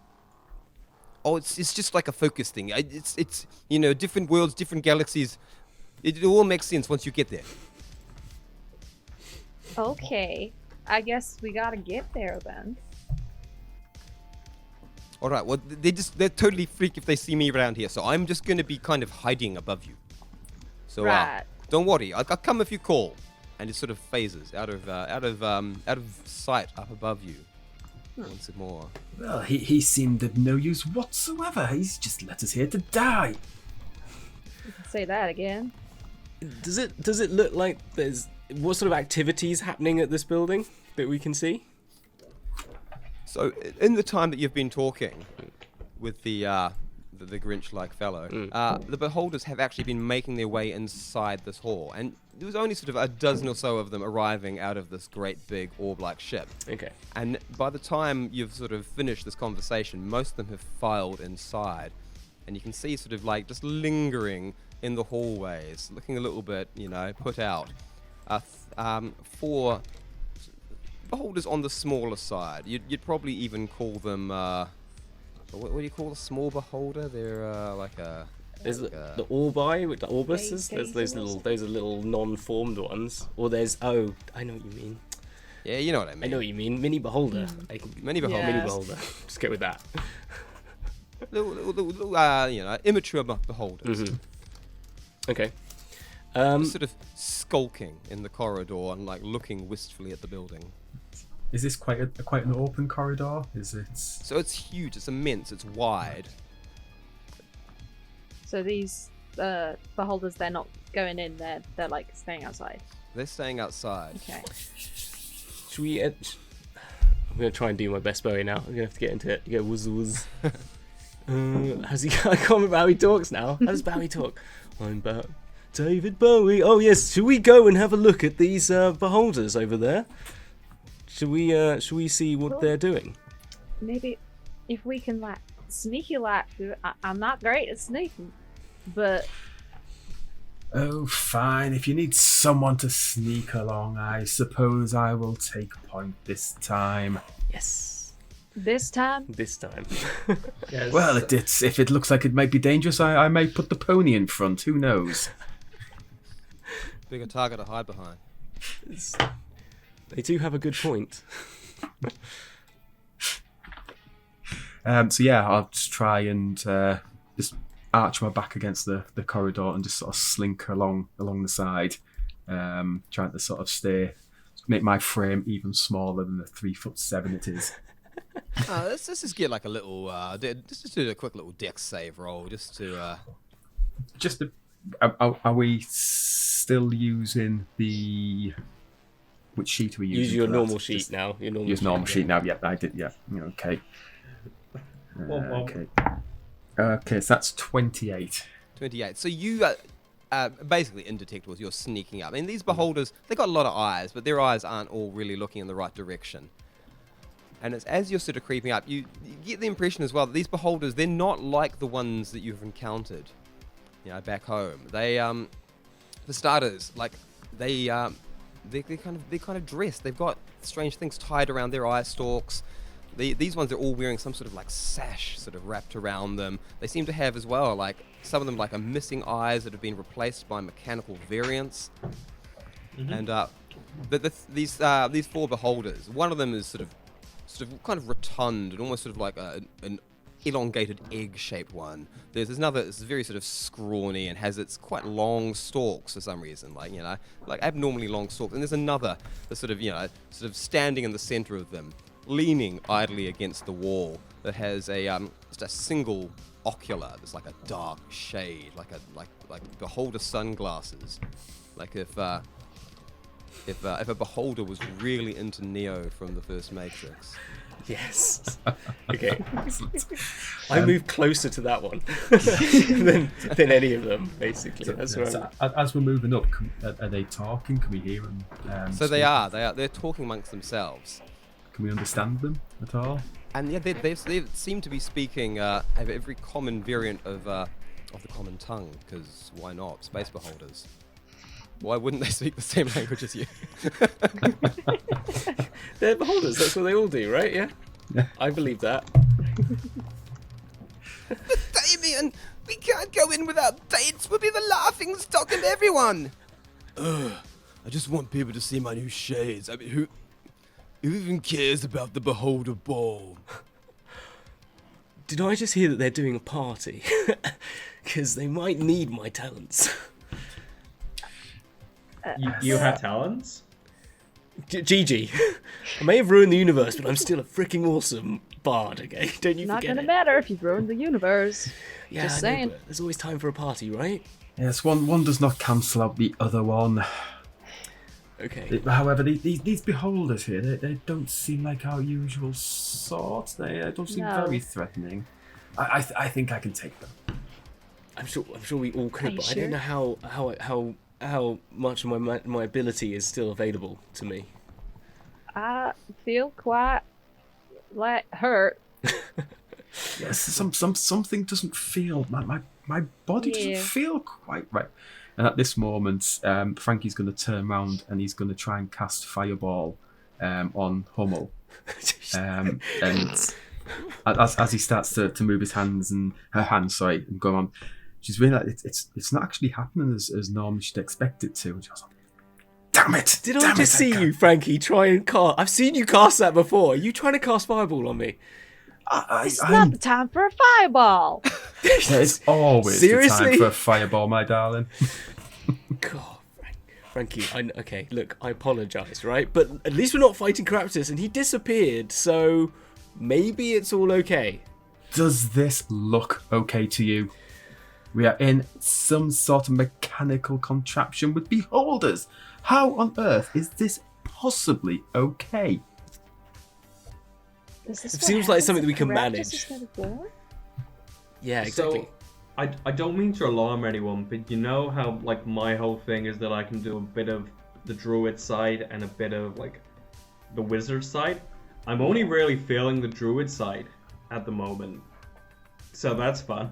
Oh, it's just like a focus thing. It's different worlds, different galaxies. It all makes sense once you get there.
Okay, I guess we gotta get there then.
All right. Well, they're totally freak if they see me around here. So I'm just gonna be kind of hiding above you. So
right.
Don't worry. I'll come if you call. And it sort of phases out of sight up above you. Once more.
Well, he seemed of no use whatsoever. He's just let us here to die.
You can say that again.
Does it look like there's what sort of activities happening at this building that we can see?
So in the time that you've been talking with the Grinch-like fellow, the beholders have actually been making their way inside this hall, and there was only sort of a dozen or so of them arriving out of this great big orb-like ship.
Okay.
And by the time you've sort of finished this conversation, most of them have filed inside, and you can see sort of like just lingering in the hallways, looking a little bit, put out. 4 beholders on the smaller side. You'd probably even call them. What do you call a small beholder? They're like a.
There's the orbi with the orbuses. There's those are little non-formed ones. Or there's I know what you mean.
Yeah, you know what I mean.
I know what you mean. Mini beholder.
Mini beholder.
Mini beholder. Just go with that.
little immature beholders.
Mm-hmm. Okay.
Sort of skulking in the corridor and like looking wistfully at the building.
Is this quite an open corridor? Is it?
So it's huge. It's immense. It's wide.
So these beholders, they're not going in. They're like staying outside.
They're staying outside.
Okay.
Should we? I'm gonna try and do my best Bowie now. I'm gonna have to get into it. You go wuzz wuzz. How's he? I can't remember how he talks now. How does Bowie talk? I'm David Bowie. Oh yes. Should we go and have a look at these beholders over there? Should we see what they're doing?
Maybe if we can like sneaky like. I'm not great at sneaking, but.
Oh, fine. If you need someone to sneak along, I suppose I will take point this time.
Yes.
This time?
This time.
Yes. Well, if it looks like it might be dangerous, I may put the pony in front. Who knows?
Bigger target to hide behind.
They do have a good point.
So yeah, I'll just try and just arch my back against the corridor and just sort of slink along the side, trying to sort of make my frame even smaller than the 3'7" it is.
Let's just get like a little, let's just do a quick little dex save roll, just to.
Are we still using the? Which sheet are we using?
Use your normal sheet now.
Use normal sheet now. Yeah, I did. Yeah. Okay. Okay. Okay, so that's 28.
28. So you basically indetectables. You're sneaking up. I mean, these beholders, they got a lot of eyes, but their eyes aren't all really looking in the right direction. And it's as you're sort of creeping up, you get the impression as well that these beholders, they're not like the ones that you've encountered, back home. They, for starters, like they're kind of dressed. They've got strange things tied around their eye stalks. These ones are all wearing some sort of like sash sort of wrapped around them. They seem to have as well, like some of them like are missing eyes that have been replaced by mechanical variants. Mm-hmm. And these 4 beholders, one of them is sort of kind of rotund and almost sort of like an elongated egg-shaped one. There's another that's very sort of scrawny and has its quite long stalks for some reason, like abnormally long stalks. And there's another that's sort of standing in the center of them, leaning idly against the wall, that has just a single ocular. There's like a dark shade, like beholder sunglasses. Like if a beholder was really into Neo from the first Matrix.
Yes. Okay. I move closer to that one than any of them, basically.
So as we're moving up, are they talking? Can we hear them?
So they are. They're talking amongst themselves.
Can we understand them at all?
And yeah, they seem to be speaking every common variant of the common tongue. Because why not? Space beholders. Why wouldn't they speak the same language as you?
They're beholders, that's what they all do, right? Yeah? I believe that.
Damien, we can't go in without dates. We'll be the laughing stock of everyone. I just want people to see my new shades. I mean, who even cares about the beholder ball?
Did I just hear that they're doing a party? Because they might need my talents.
You have talents?
Gigi, I may have ruined the universe, but I'm still a freaking awesome bard, okay? Don't you
Not
forget
gonna
it.
matter if you've ruined the universe.
Yeah,
Just
I know,
saying.
but there's always time for a party, right?
Yes, one does not cancel out the other one.
Okay.
However, these beholders here, they don't seem like our usual sort. They don't seem very threatening. I think I can take them.
I'm sure we all could, but
sure?
I don't know how much of my ability is still available to me.
I feel quite hurt.
Yes, something doesn't feel. My body doesn't feel quite right. And at this moment, Frankie's going to turn around and he's going to try and cast Fireball on Hummel. And as he starts to move his hands and her hands, and go on, she's realised it's not actually happening as normally she'd expect it to. And she goes, damn it!
Did I just see you, Frankie, try and cast? I've seen you cast that before. Are you trying to cast Fireball on me?
It's not the time for a fireball.
It's always the time for a fireball, my darling.
God, Frankie, okay, look, I apologise, right? But at least we're not fighting Keraptis, and he disappeared, so maybe it's all okay.
Does this look okay to you? We are in some sort of mechanical contraption with beholders. How on earth is this possibly okay?
It
seems like something that we can manage. Yeah, exactly.
So, I don't mean to alarm anyone, but you know how like my whole thing is that I can do a bit of the druid side and a bit of like the wizard side? I'm only really feeling the druid side at the moment. So that's fun.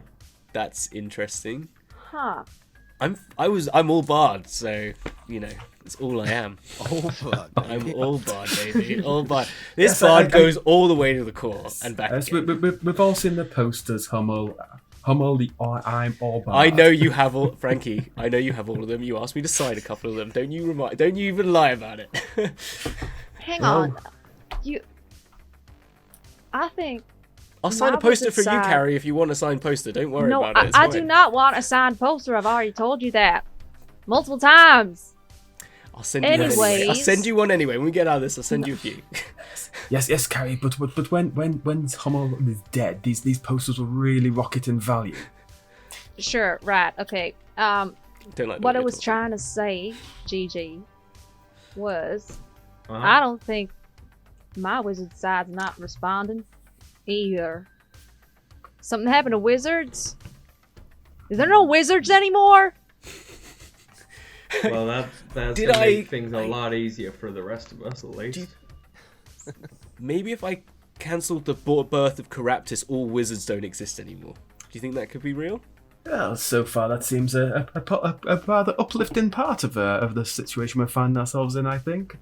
That's interesting.
Huh.
I'm all bard, so you know that's all I am.
All bard.
I'm all bard, baby. All bard. This bard goes all the way to the core and back.
We've all seen the posters. Hummel, the I'm all bard.
I know you have all, Frankie. I know you have all of them. You asked me to sign a couple of them. Don't you even lie about it.
Hang on. I think.
I'll sign a poster for you, Carrie, if you want a signed poster. Don't worry about it.
I do not want a signed poster. I've already told you that multiple times.
I'll send you one anyway. I'll send you one anyway. When we get out of this, I'll send you a few.
Yes, Carrie. But when Hummel is dead, these posters will really rocket in value.
Sure. Right. Okay. What I was trying to say, Gigi, was I don't think my wizard side's not responding either. Something happened to wizards? Is there no wizards anymore?
Well, that's gonna make things a lot easier for the rest of us, at least.
Maybe if I cancelled the birth of Keraptis, all wizards don't exist anymore. Do you think that could be real?
Well, so far that seems a rather uplifting part of the situation we're finding ourselves in, I think.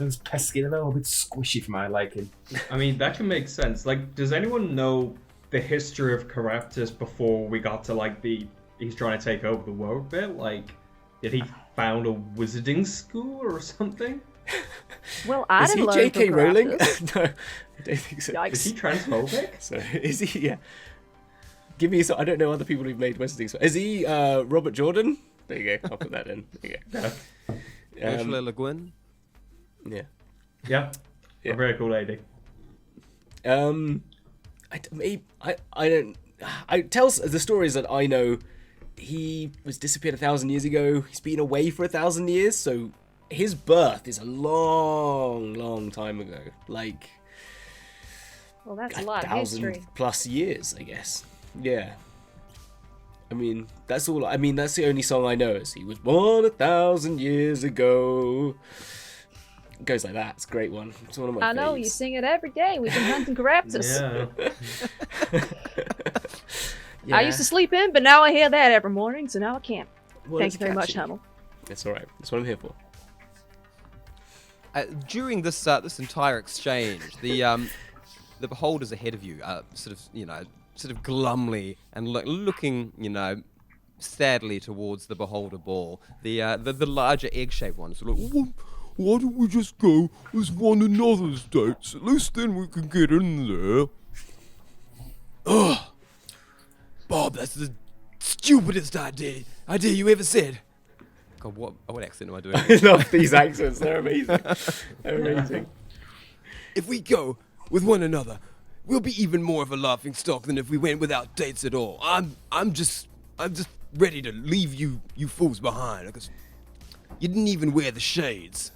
It's pesky and a little bit squishy for my liking.
I mean, that can make sense. Like, does anyone know the history of Keraptis before we got to, like, he's trying to take over the world bit? Like, did he found a wizarding school or something?
Well, I didn't learn
J.K.
from
Rowling?
Keraptis.
No, I don't think so.
Yikes.
Is he transphobic?
So, is he? Yeah. Give me I don't know other people who've made wizarding schools. Is he Robert Jordan? There you go. I'll put that in. There you go.
Ursula Le Guin?
Yeah.
Yeah. A very cool lady.
I don't tells the stories that I know. He was disappeared 1,000 years ago. He's been away for 1,000 years, so his birth is a long time ago. Like,
well, that's a lot of history.
1,000+ years, I guess. Yeah. I mean, that's all. I mean, that's the only song I know. Is he was born 1,000 years ago. It goes like that. It's a great one. It's one of my
I know, you sing it every day. We've been hunting Keraptis.
Yeah.
Yeah.
I used to sleep in, but now I hear that every morning, so now I can't.
Well,
Thank you very much, Hummel.
It's alright. That's what I'm here for.
During this entire exchange, the beholders ahead of you, sort of glumly and looking, sadly towards the beholder ball. The larger egg-shaped ones are like, well, why don't we just go as one another's dates? At least then we can get in there. Ugh. Bob, that's the stupidest idea you ever said. God, what accent am I doing?
I love these accents. They're amazing. They're amazing.
If we go with one another, we'll be even more of a laughing stock than if we went without dates at all. I'm just ready to leave you fools behind because you didn't even wear the shades.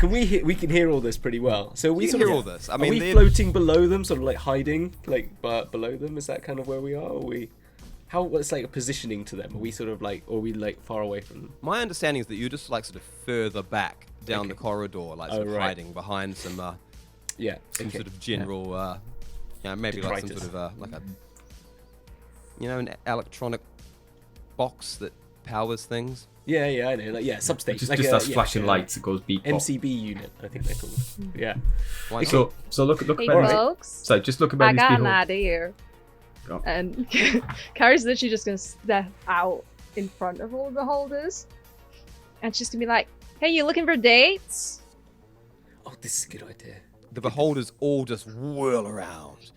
We can hear all this pretty well. So we
hear all this. I mean,
are we floating below them, sort of like hiding, like below them? Is that kind of where we are? Or what's like a positioning to them? Are we sort of like, or are we like far away from them?
My understanding is that you're just like sort of further back down the corridor, like sort of hiding behind some sort of general, maybe like some sort of like a, an electronic box that powers things.
Yeah, I know. Like, substation.
Just
like
has flashing lights that goes beep.
MCB unit, I think they're called. Yeah.
So look
hey,
about
folks.
So just look about
I
these
got
people.
an idea.
Go.
And Kari's literally just gonna step out in front of all the beholders, and she's gonna be like, "Hey, you looking for dates?"
Oh, this is a good idea.
The beholders all just whirl around,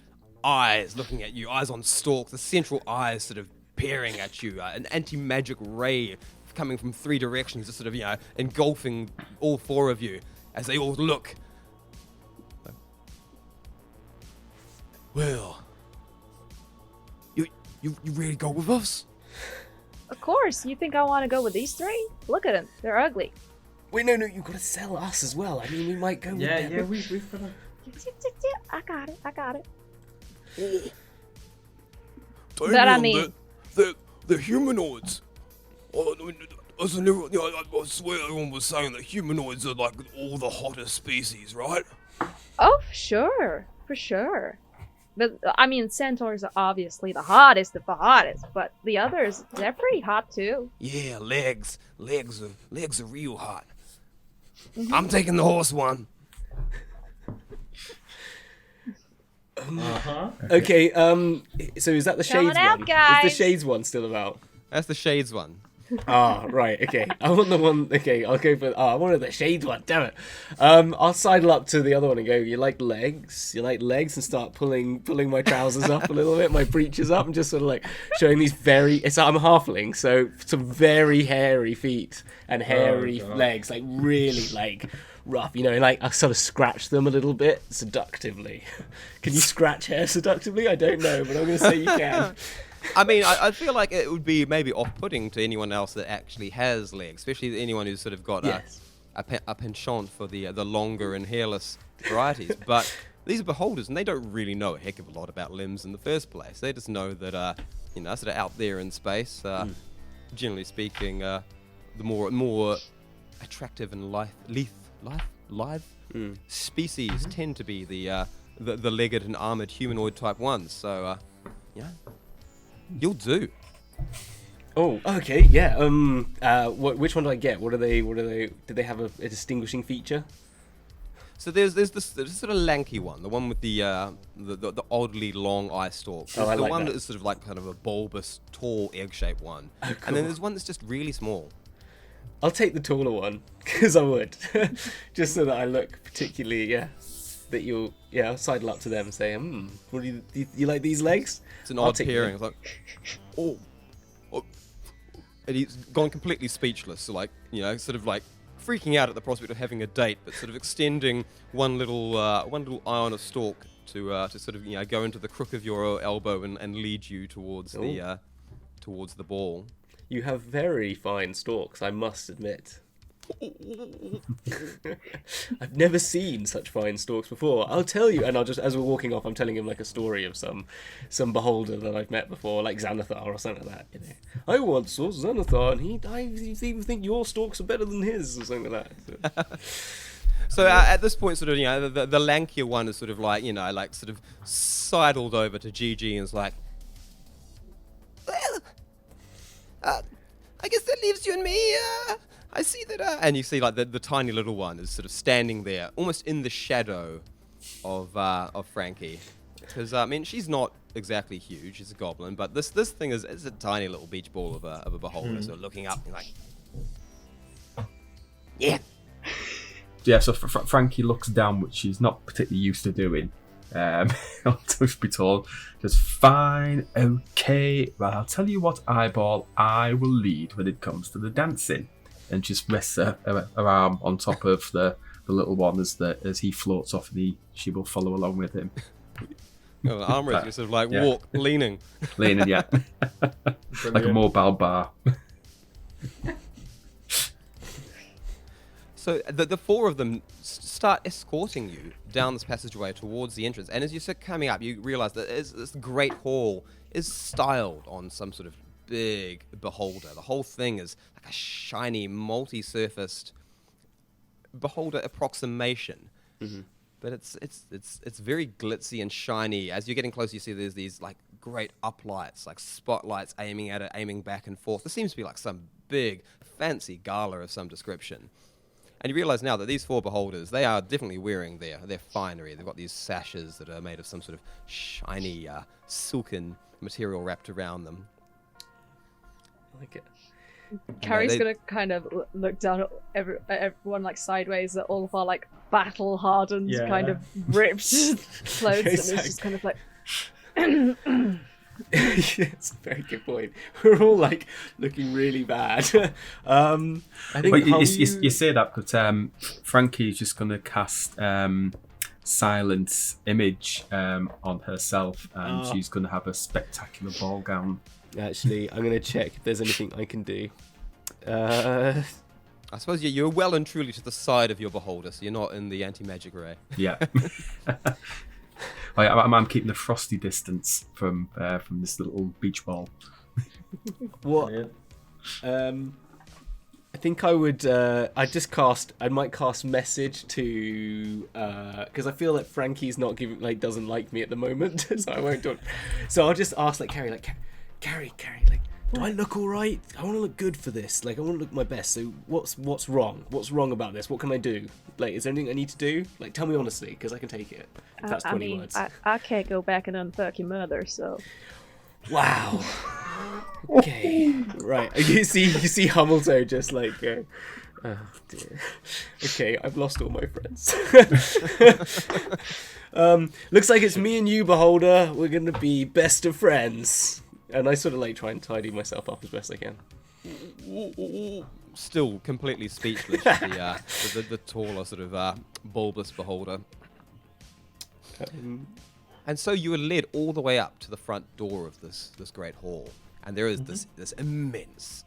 eyes looking at you, eyes on stalks, the central eyes sort of peering at you, an anti-magic ray coming from 3 directions, just sort of, engulfing all 4 of you as they all look. Well, you really go with us?
Of course. You think I want to go with these 3? Look at them. They're ugly.
Wait, no, you've got to sell us as well. I mean, we might go with them.
Yeah, we've got to...
I got it.
But
I mean...
They're humanoids. I swear everyone was saying that humanoids are like all the hottest species, right?
Oh, for sure. But, I mean, centaurs are obviously the hottest of the hottest, but the others, they're pretty hot too.
Yeah, legs are real hot. Mm-hmm. I'm taking the horse one.
Okay, so is that the Shades one?
Guys.
Is the Shades one still about?
That's the Shades one.
Right, okay. I want the one, okay, I'll go for, I wanted the Shades one, damn it. I'll sidle up to the other one and go, you like legs? And start pulling my trousers up a little bit, my breeches up, and just sort of like showing these I'm a halfling, so some very hairy feet and hairy legs, like really like rough, and like I sort of scratch them a little bit seductively. Can you scratch hair seductively? I don't know, but I'm going to say you can.
I mean, I feel like it would be maybe off-putting to anyone else that actually has legs, especially anyone who's sort of got a penchant for the longer and hairless varieties. But these are beholders, and they don't really know a heck of a lot about limbs in the first place. They just know that, sort of out there in space, generally speaking, the more attractive and live species tend to be the legged and armored humanoid type ones. So, you'll do.
Oh, okay, yeah. Which one do I get? What are they? Do they have a distinguishing feature?
So there's this sort of lanky one, the one with the oddly long eye stalks. There's the one that is sort of like kind of a bulbous, tall, egg-shaped one. Oh, cool. And then there's one that's just really small.
I'll take the taller one, because I would. Just so that I look particularly, that you'll, I'll sidle up to them and say, what do you like these legs?
It's an odd pairing. It's like, oh. And he's gone completely speechless, so like, sort of like freaking out at the prospect of having a date, but sort of extending one little eye on a stalk to sort of go into the crook of your elbow and lead you towards the ball.
You have very fine stalks, I must admit. I've never seen such fine stalks before. I'll tell you, and I'll just, as we're walking off, I'm telling him like a story of some beholder that I've met before, like Xanathar or something like that. I once saw Xanathar, and I even think your stalks are better than his, or something like that.
So at this point, sort of, the lankier one is sort of like, sort of sidled over to Gigi and is like, well, I guess that leaves you and me. I see that, and you see like the tiny little one is sort of standing there, almost in the shadow of Frankie, because I mean she's not exactly huge, she's a goblin, but this thing is a tiny little beach ball of a beholder, so looking up and like, yeah.
Yeah, so Frankie looks down, which she's not particularly used to doing. Truth be told, just fine, okay. Well, I'll tell you what, Eyeball, I will lead when it comes to the dancing. And just rests her arm on top of the little one as he floats off, and she will follow along with him.
The arm rest, you sort of like walk, leaning.
Leaning, yeah. Like a mobile bar.
So the four of them start escorting you down this passageway towards the entrance, and as you start coming up, you realise that this great hall is styled on some sort of big beholder. The whole thing is like a shiny, multi-surfaced beholder approximation, but it's very glitzy and shiny. As you're getting closer, you see there's these like great uplights, like spotlights aiming at it, aiming back and forth. This seems to be like some big, fancy gala of some description. And you realise now that these four beholders, they are definitely wearing their finery. They've got these sashes that are made of some sort of shiny, silken material wrapped around them.
I like it.
Carrie's gonna kind of look down at everyone like sideways at all of our like battle hardened kind of ripped clothes, and it's just kind of like.
It's a very good point. We're all like looking really bad. I think
you say that, but Frankie's just gonna cast silence image on herself, and she's gonna have a spectacular ball gown.
Actually, I'm gonna check if there's anything I can do.
I suppose you're well and truly to the side of your beholder, so you're not in the anti-magic ray.
Yeah. I'm keeping the frosty distance from this little beach ball.
What? I think I would. I might cast message to because I feel like Frankie's not doesn't like me at the moment, so I won't do it. So I'll just ask Carrie, Carrie, like, do I look all right? I want to look good for this. Like, I want to look my best. So what's wrong? What's wrong about this? What can I do? Like, is there anything I need to do? Like, tell me honestly, because I can take it. If that's 20 words.
I can't go back and unfuck your mother, so.
Wow. Okay. Right. You see Hummel just like, oh dear. Okay, I've lost all my friends. Looks like it's me and you, Beholder. We're gonna be best of friends. And I sort of like try and tidy myself up as best I can.
Still completely speechless, the taller sort of bulbous Beholder. And so you are led all the way up to the front door of this great hall, and there is this immense,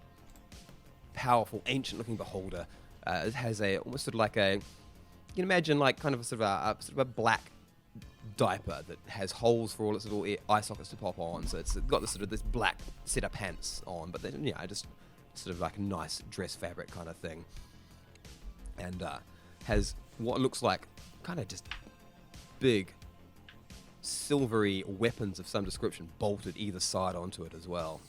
powerful, ancient-looking Beholder. It has almost sort of like you can imagine like kind of sort of a black diaper that has holes for all its little eye sockets to pop on. So it's got this black set of pants on, but then just sort of like a nice dress fabric kind of thing, and has what looks like kind of just big silvery weapons of some description bolted either side onto it as well.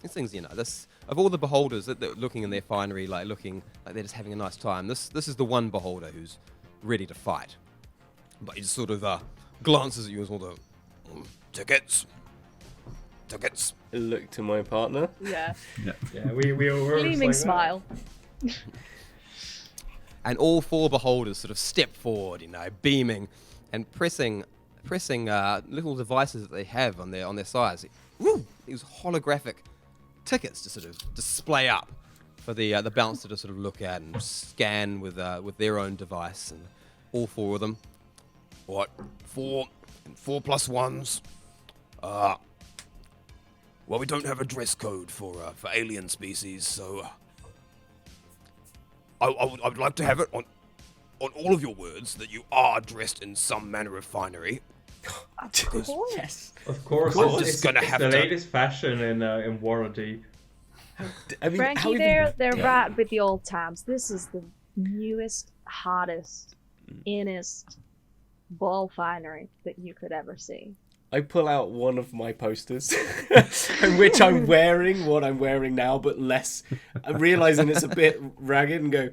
These things, this of all the beholders that are looking in their finery, like looking like they're just having a nice time, this is the one beholder who's ready to fight. But he just sort of glances at you as well, tickets.
I look to my partner.
Yeah.
We were
gleaming
like
smile.
And all four beholders sort of step forward, beaming and pressing little devices that they have on their sides. These holographic tickets to sort of display up for the bouncer to sort of look at and scan with their own device, and all four of them. What? 4
And 4 + 1s. Well, we don't have a dress code for alien species, so I would like to have it on all of your words that you are dressed in some manner of finery.
Yes.
Of course.
I'm just gonna have
the
to.
latest fashion in Waterdeep.
I mean,
Frankie, they're right with the old times. This is the newest, hottest, innest ball finery that you could ever see.
I pull out one of my posters in which I'm wearing what I'm wearing now, but less. I'm realizing it's a bit ragged and go,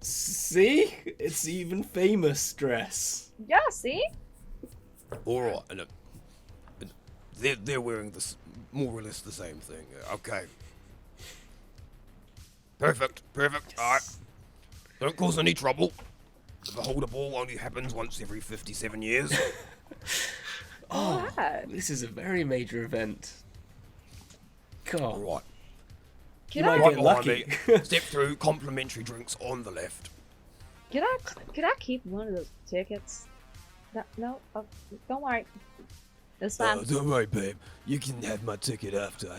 see? It's even famous dress.
Yeah, see?
All right. And, they're wearing this more or less the same thing. Okay. Perfect. All right. Don't cause any trouble. The Beholder Ball only happens once every 57 years.
Oh, this is a very major event. God.
Right.
Can
Right
I
get lucky. Step through, complimentary drinks on the left.
Could I keep one of those tickets? No, don't worry. It's fine.
Don't worry, babe. You can have my ticket after.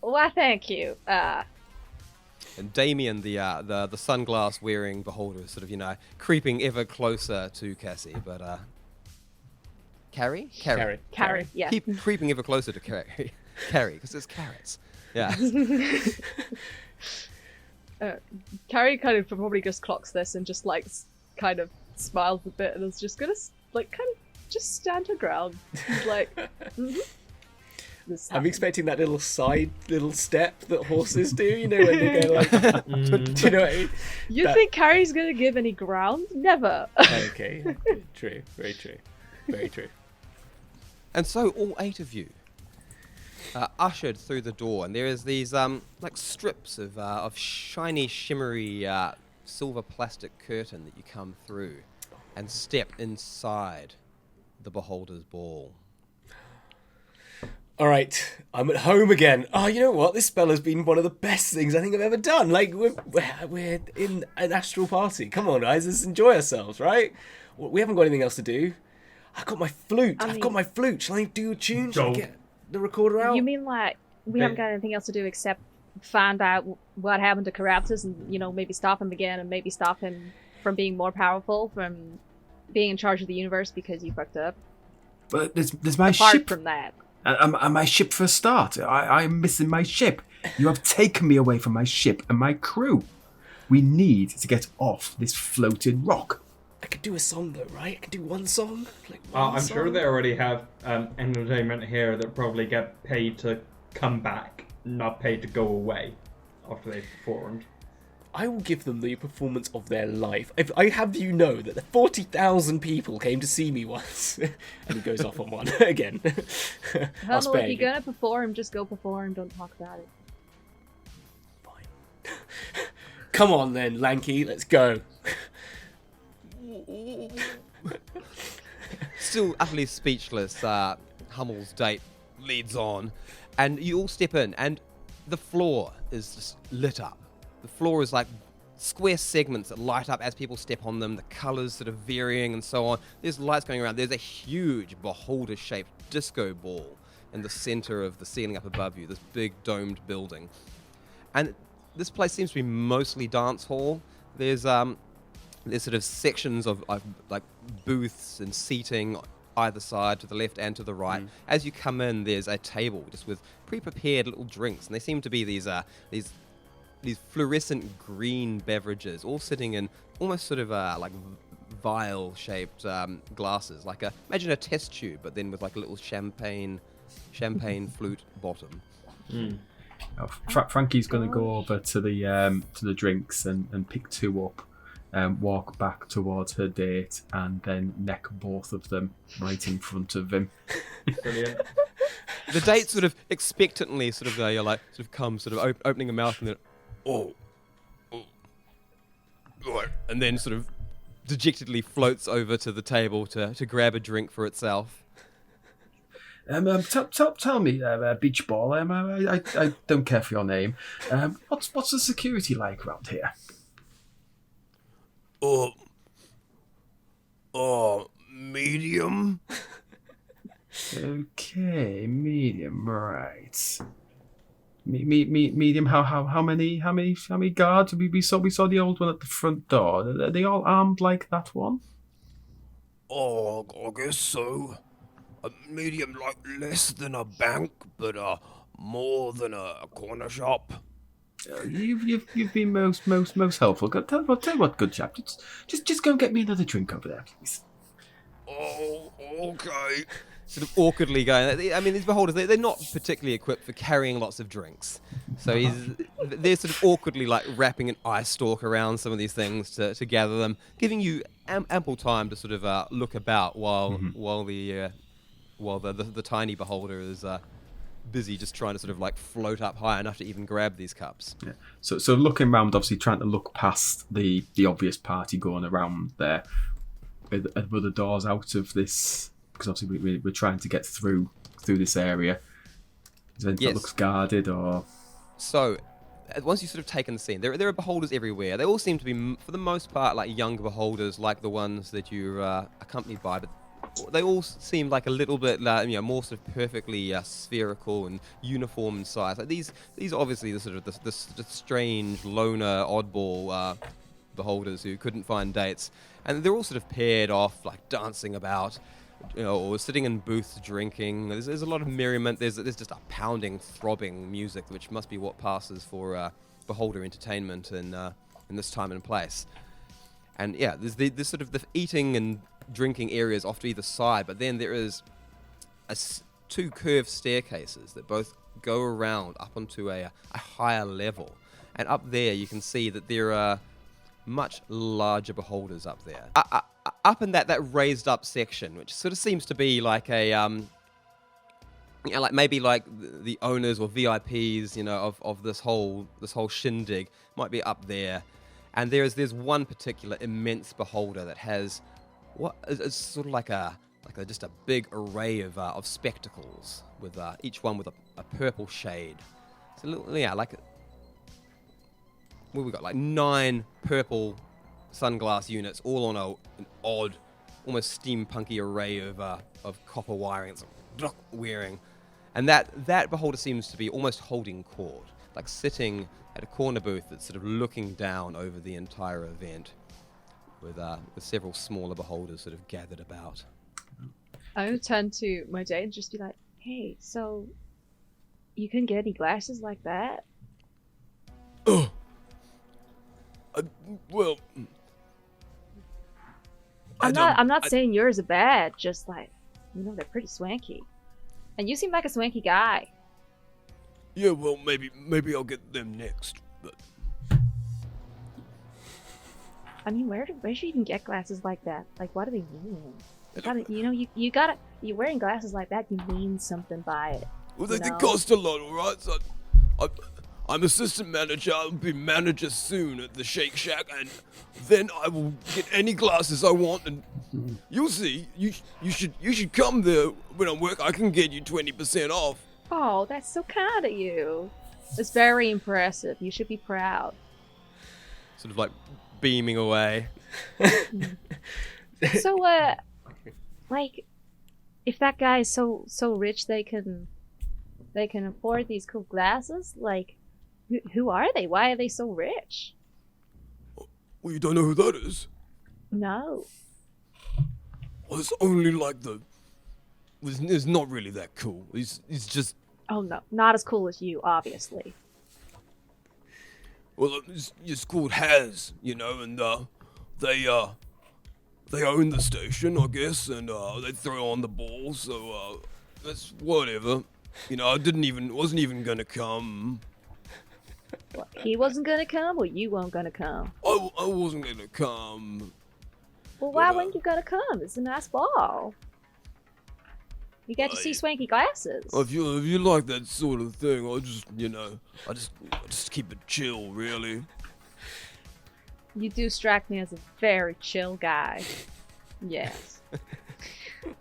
Why, thank you.
And Damien, the sunglass wearing beholder, is sort of, creeping ever closer to Cassie, but Carrie,
yeah.
Keep creeping ever closer to Carrie, because it's carrots. Yeah.
Carrie kind of probably just clocks this and just kind of smiles a bit and is just gonna just stand her ground. She's like,
I'm expecting that little step that horses do, when they go like, do you know what I mean?
You think Carrie's gonna give any ground? Never.
Okay, true, very true.
And so all 8 of you are ushered through the door, and there is these strips of shiny, shimmery silver plastic curtain that you come through, and step inside the Beholder's Ball.
All right, I'm at home again. Oh, you know what? This spell has been one of the best things I think I've ever done. Like, we're in an astral party. Come on, guys, let's enjoy ourselves, right? We haven't got anything else to do. I've got my flute. I've got my flute. Shall I do a tune? Shall I get the recorder out?
You mean we haven't got anything else to do except find out what happened to Keraptis and, maybe stop him again and maybe stop him from being more powerful, from being in charge of the universe because you fucked up?
But there's my
Apart
ship.
from that.
And my ship for a start. I'm missing my ship. You have taken me away from my ship and my crew. We need to get off this floating rock.
I could do a song though, right? I could do one song.
I'm sure they already have entertainment here that probably get paid to come back, not paid to go away after they've performed.
I will give them the performance of their life. If I have you know that the 40,000 people came to see me once, and he goes off on one again.
Hummel, if you're gonna perform, just go perform. Don't talk about it.
Fine. Come on then, Lanky, let's go.
Still utterly speechless, Hummel's date leads on, and you all step in, and the floor is just lit up. The floor is like square segments that light up as people step on them, the colours that are varying and so on. There's lights going around. There's a huge beholder-shaped disco ball in the centre of the ceiling up above you, this big domed building. And this place seems to be mostly dance hall. There's sort of sections of like booths and seating either side, to the left and to the right. As you come in, there's a table just with pre-prepared little drinks, and they seem to be these fluorescent green beverages, all sitting in almost sort of like vial-shaped glasses, imagine a test tube, but then with like a little champagne flute bottom.
Frankie's going to go over to the drinks and pick 2 up. Walk back towards her date and then neck both of them right in front of him.
Brilliant.
The date sort of expectantly comes opening a mouth and then and then sort of dejectedly floats over to the table to grab a drink for itself.
Tell me, beach ball. I don't care for your name. What's the security like around here?
medium.
Okay, medium, right. Medium. How many guards? We saw the old one at the front door. Are they all armed like that one?
Oh, I guess so. A medium, like less than a bank, but more than a corner shop.
You've been most helpful. Tell you what, good chap. Just go and get me another drink over there, please.
Oh, okay.
Sort of awkwardly going. I mean, these beholders, they're not particularly equipped for carrying lots of drinks. So they're sort of awkwardly like wrapping an ice stalk around some of these things to gather them, giving you ample time to sort of look about while the tiny beholder is busy just trying to sort of like float up high enough to even grab these cups.
Yeah. So looking around, obviously trying to look past the obvious party going around there. Were the doors out of this? Because obviously we're trying to get through this area. Is there anything that looks guarded or?
So, once you've sort of taken the scene, there are beholders everywhere. They all seem to be, for the most part, like younger beholders, like the ones that you're accompanied by. But they all seem like a little bit, more sort of perfectly spherical and uniform in size. Like these are obviously the sort of the strange loner oddball beholders who couldn't find dates, and they're all sort of paired off, like dancing about. Or sitting in booths drinking. There's a lot of merriment. There's just a pounding, throbbing music, which must be what passes for beholder entertainment in this time and place. And yeah, there's this sort of the eating and drinking areas off to either side, but then there is two curved staircases that both go around up onto a higher level. And up there you can see that there are much larger beholders up there. Up in that raised up section, which sort of seems to be like a like maybe like the owners or VIPs, of this whole shindig might be up there. And there's one particular immense beholder that has what is sort of like just a big array of spectacles with each one with a purple shade. So like we got like 9 purple sunglass units, all on an odd, almost steampunky array of copper wiring that's wearing, and that beholder seems to be almost holding court, like sitting at a corner booth that's sort of looking down over the entire event, with several smaller beholders sort of gathered about.
I would turn to Mojay and just be like, "Hey, so you couldn't get any glasses like that?"
Oh. Well,
I'm not saying yours are bad, just like, they're pretty swanky. And you seem like a swanky guy.
Yeah, well, maybe I'll get them next, but
I mean, where should you even get glasses like that? Like, what do they mean? You're wearing glasses like that, you mean something by it.
Well, they cost a lot, alright? So I'm assistant manager. I'll be manager soon at the Shake Shack, and then I will get any glasses I want, and you'll see. You should come there when I work. I can get you 20% off.
Oh, that's so kind of you. It's very impressive. You should be proud.
Sort of like beaming away.
So, like, if that guy is so rich they can afford these cool glasses, like, who are they? Why are they so rich?
Well, you don't know who that is?
No.
Well, it's only like it's not really that cool. He's just...
Oh, no. Not as cool as you, obviously.
Well, it's called Has, and they own the station, I guess, and they throw on the ball, so that's whatever. I wasn't even gonna come.
Well, he wasn't gonna come, or you weren't gonna come?
I wasn't gonna come.
Well, why weren't you gonna come? It's a nice ball. You get to see swanky glasses.
If you like that sort of thing, I just keep it chill, really.
You do strike me as a very chill guy. Yes. Do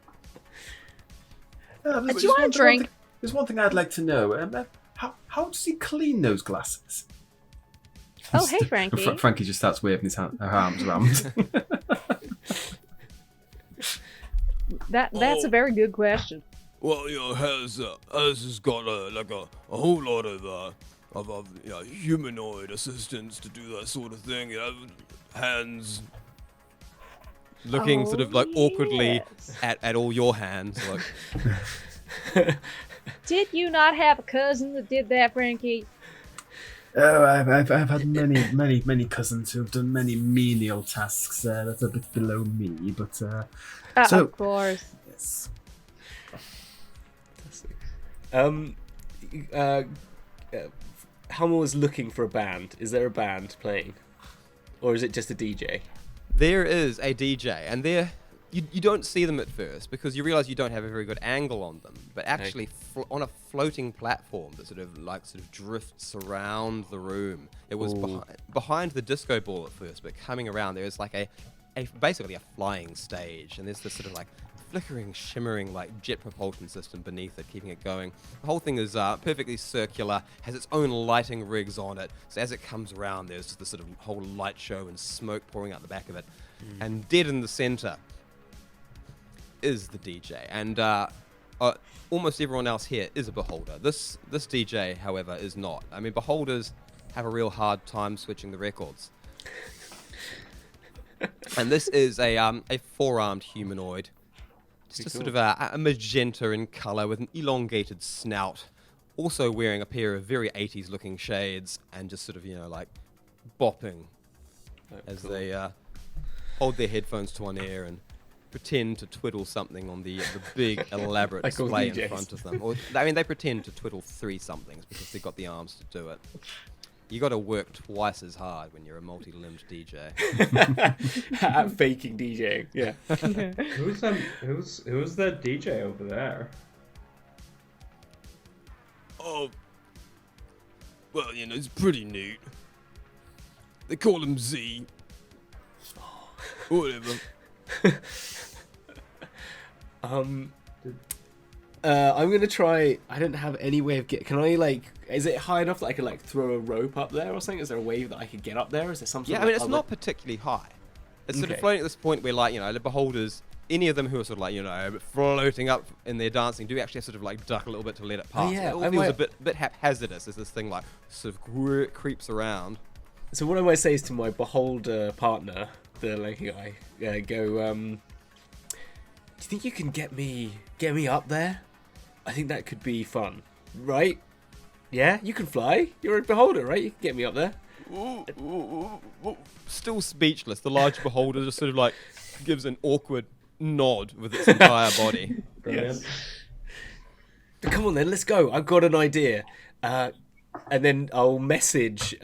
you want a drink?
There's one thing I'd like to know. How does he clean those glasses?
Oh, hey, Frankie.
Frankie just starts waving her arms around.
That's a very good question.
Well, Hez has got a whole lot of humanoid assistants to do that sort of thing. Hands.
Looking sort of like awkwardly at all your hands. Like.
Did you not have a cousin that did that, Frankie?
Oh, I've had many cousins who have done many menial tasks. That's a bit below me, but so
of course.
Yes.
Hummel is looking for a band. Is there a band playing, or is it just a DJ?
There is a DJ, and you don't see them at first because you realize you don't have a very good angle on them. But actually, on a floating platform that sort of drifts around the room. It was behind the disco ball at first, but coming around there is like basically a flying stage, and there's this sort of like flickering, shimmering like jet propulsion system beneath it, keeping it going. The whole thing is perfectly circular, has its own lighting rigs on it. So as it comes around, there's just this sort of whole light show and smoke pouring out the back of it. And dead in the center is the DJ, and almost everyone else here is a beholder. This DJ, however, is not. I mean, beholders have a real hard time switching the records. And this is a four-armed humanoid. Just sort of a magenta in color with an elongated snout, also wearing a pair of very 80s looking shades, and just sort of, like bopping as they hold their headphones to one ear and pretend to twiddle something on the big elaborate display in front of them. Or, I mean, they pretend to twiddle 3 somethings because they've got the arms to do it. You got to work twice as hard when you're a multi-limbed DJ.
At faking DJing, yeah.
Who's that DJ over there?
Oh, well, it's pretty neat. They call him Z. Whatever.
I'm gonna try. I don't have any way of Can I Is it high enough that I could throw a rope up there or something? Is there a way that I could get up there? Is there something?
Yeah, I mean, it's not particularly high. It's sort of floating at this point where, the beholders, any of them who are sort of floating up in their dancing, do actually sort of duck a little bit to let it pass.
Yeah,
it all feels a bit haphazardous as this thing sort of creeps around.
So what I might say is to my beholder partner, the lanky guy, go. Do you think you can get me up there? I think that could be fun, right? Yeah, you can fly. You're a beholder, right? You can get me up there.
Still speechless. The large beholder just sort of gives an awkward nod with its entire body.
Yes. Come on then, let's go. I've got an idea. And then I'll message.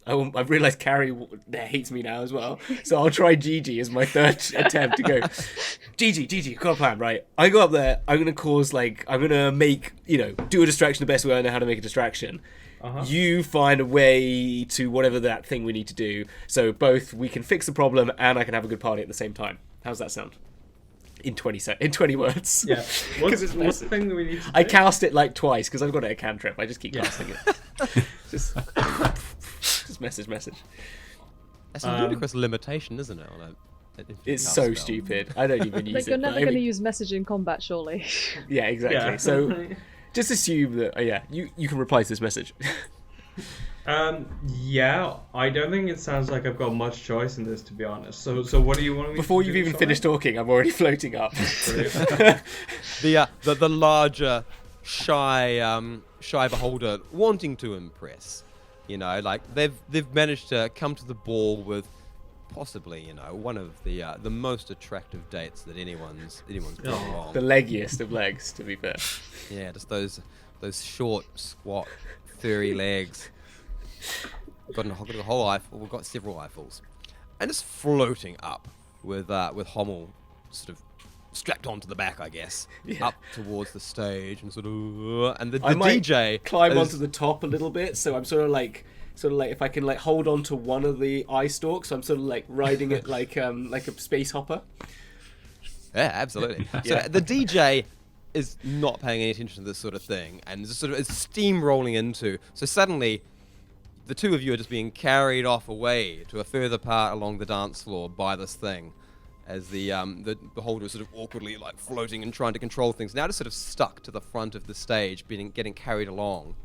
I've realised Carrie hates me now as well, so I'll try Gigi as my third attempt to go. Gigi, got a plan, right? I go up there. I'm gonna cause I'm gonna make do a distraction the best way I know how to make a distraction. You find a way to whatever that thing we need to do, so both we can fix the problem and I can have a good party at the same time. How's that sound? In 20 words.
Yeah. What's the thing that we need to do?
I cast it twice because I've got it a cantrip. I just keep casting it. Just message.
That's a ludicrous limitation, isn't it?
It's so stupid. I don't even use it.
You're never going to use message in combat, surely.
Yeah, exactly. Yeah. So just assume that, you can reply to this message.
Yeah, I don't think it sounds like I've got much choice in this, to be honest. So what do you want me
Before
to
you've
do,
even finished talking, I'm already floating up.
The larger, shy beholder wanting to impress. They've managed to come to the ball with possibly, one of the most attractive dates that anyone's been along.
The leggiest of legs, to be fair.
Yeah, just those short, squat, furry legs. We've got a whole Eiffel. We've got several Eiffels, and it's floating up with Hummel sort of strapped onto the back, I guess, up towards the stage, and and the DJ
climb onto the top a little bit, so I'm sort of like if I can hold on to one of the eye stalks, so I'm sort of riding it like a space hopper.
Yeah, absolutely. So the DJ is not paying any attention to this sort of thing, and just sort of is steamrolling into. So suddenly, the two of you are just being carried off away to a further part along the dance floor by this thing. as the beholder is sort of awkwardly like floating and trying to control things. Now just sort of stuck to the front of the stage, getting carried along.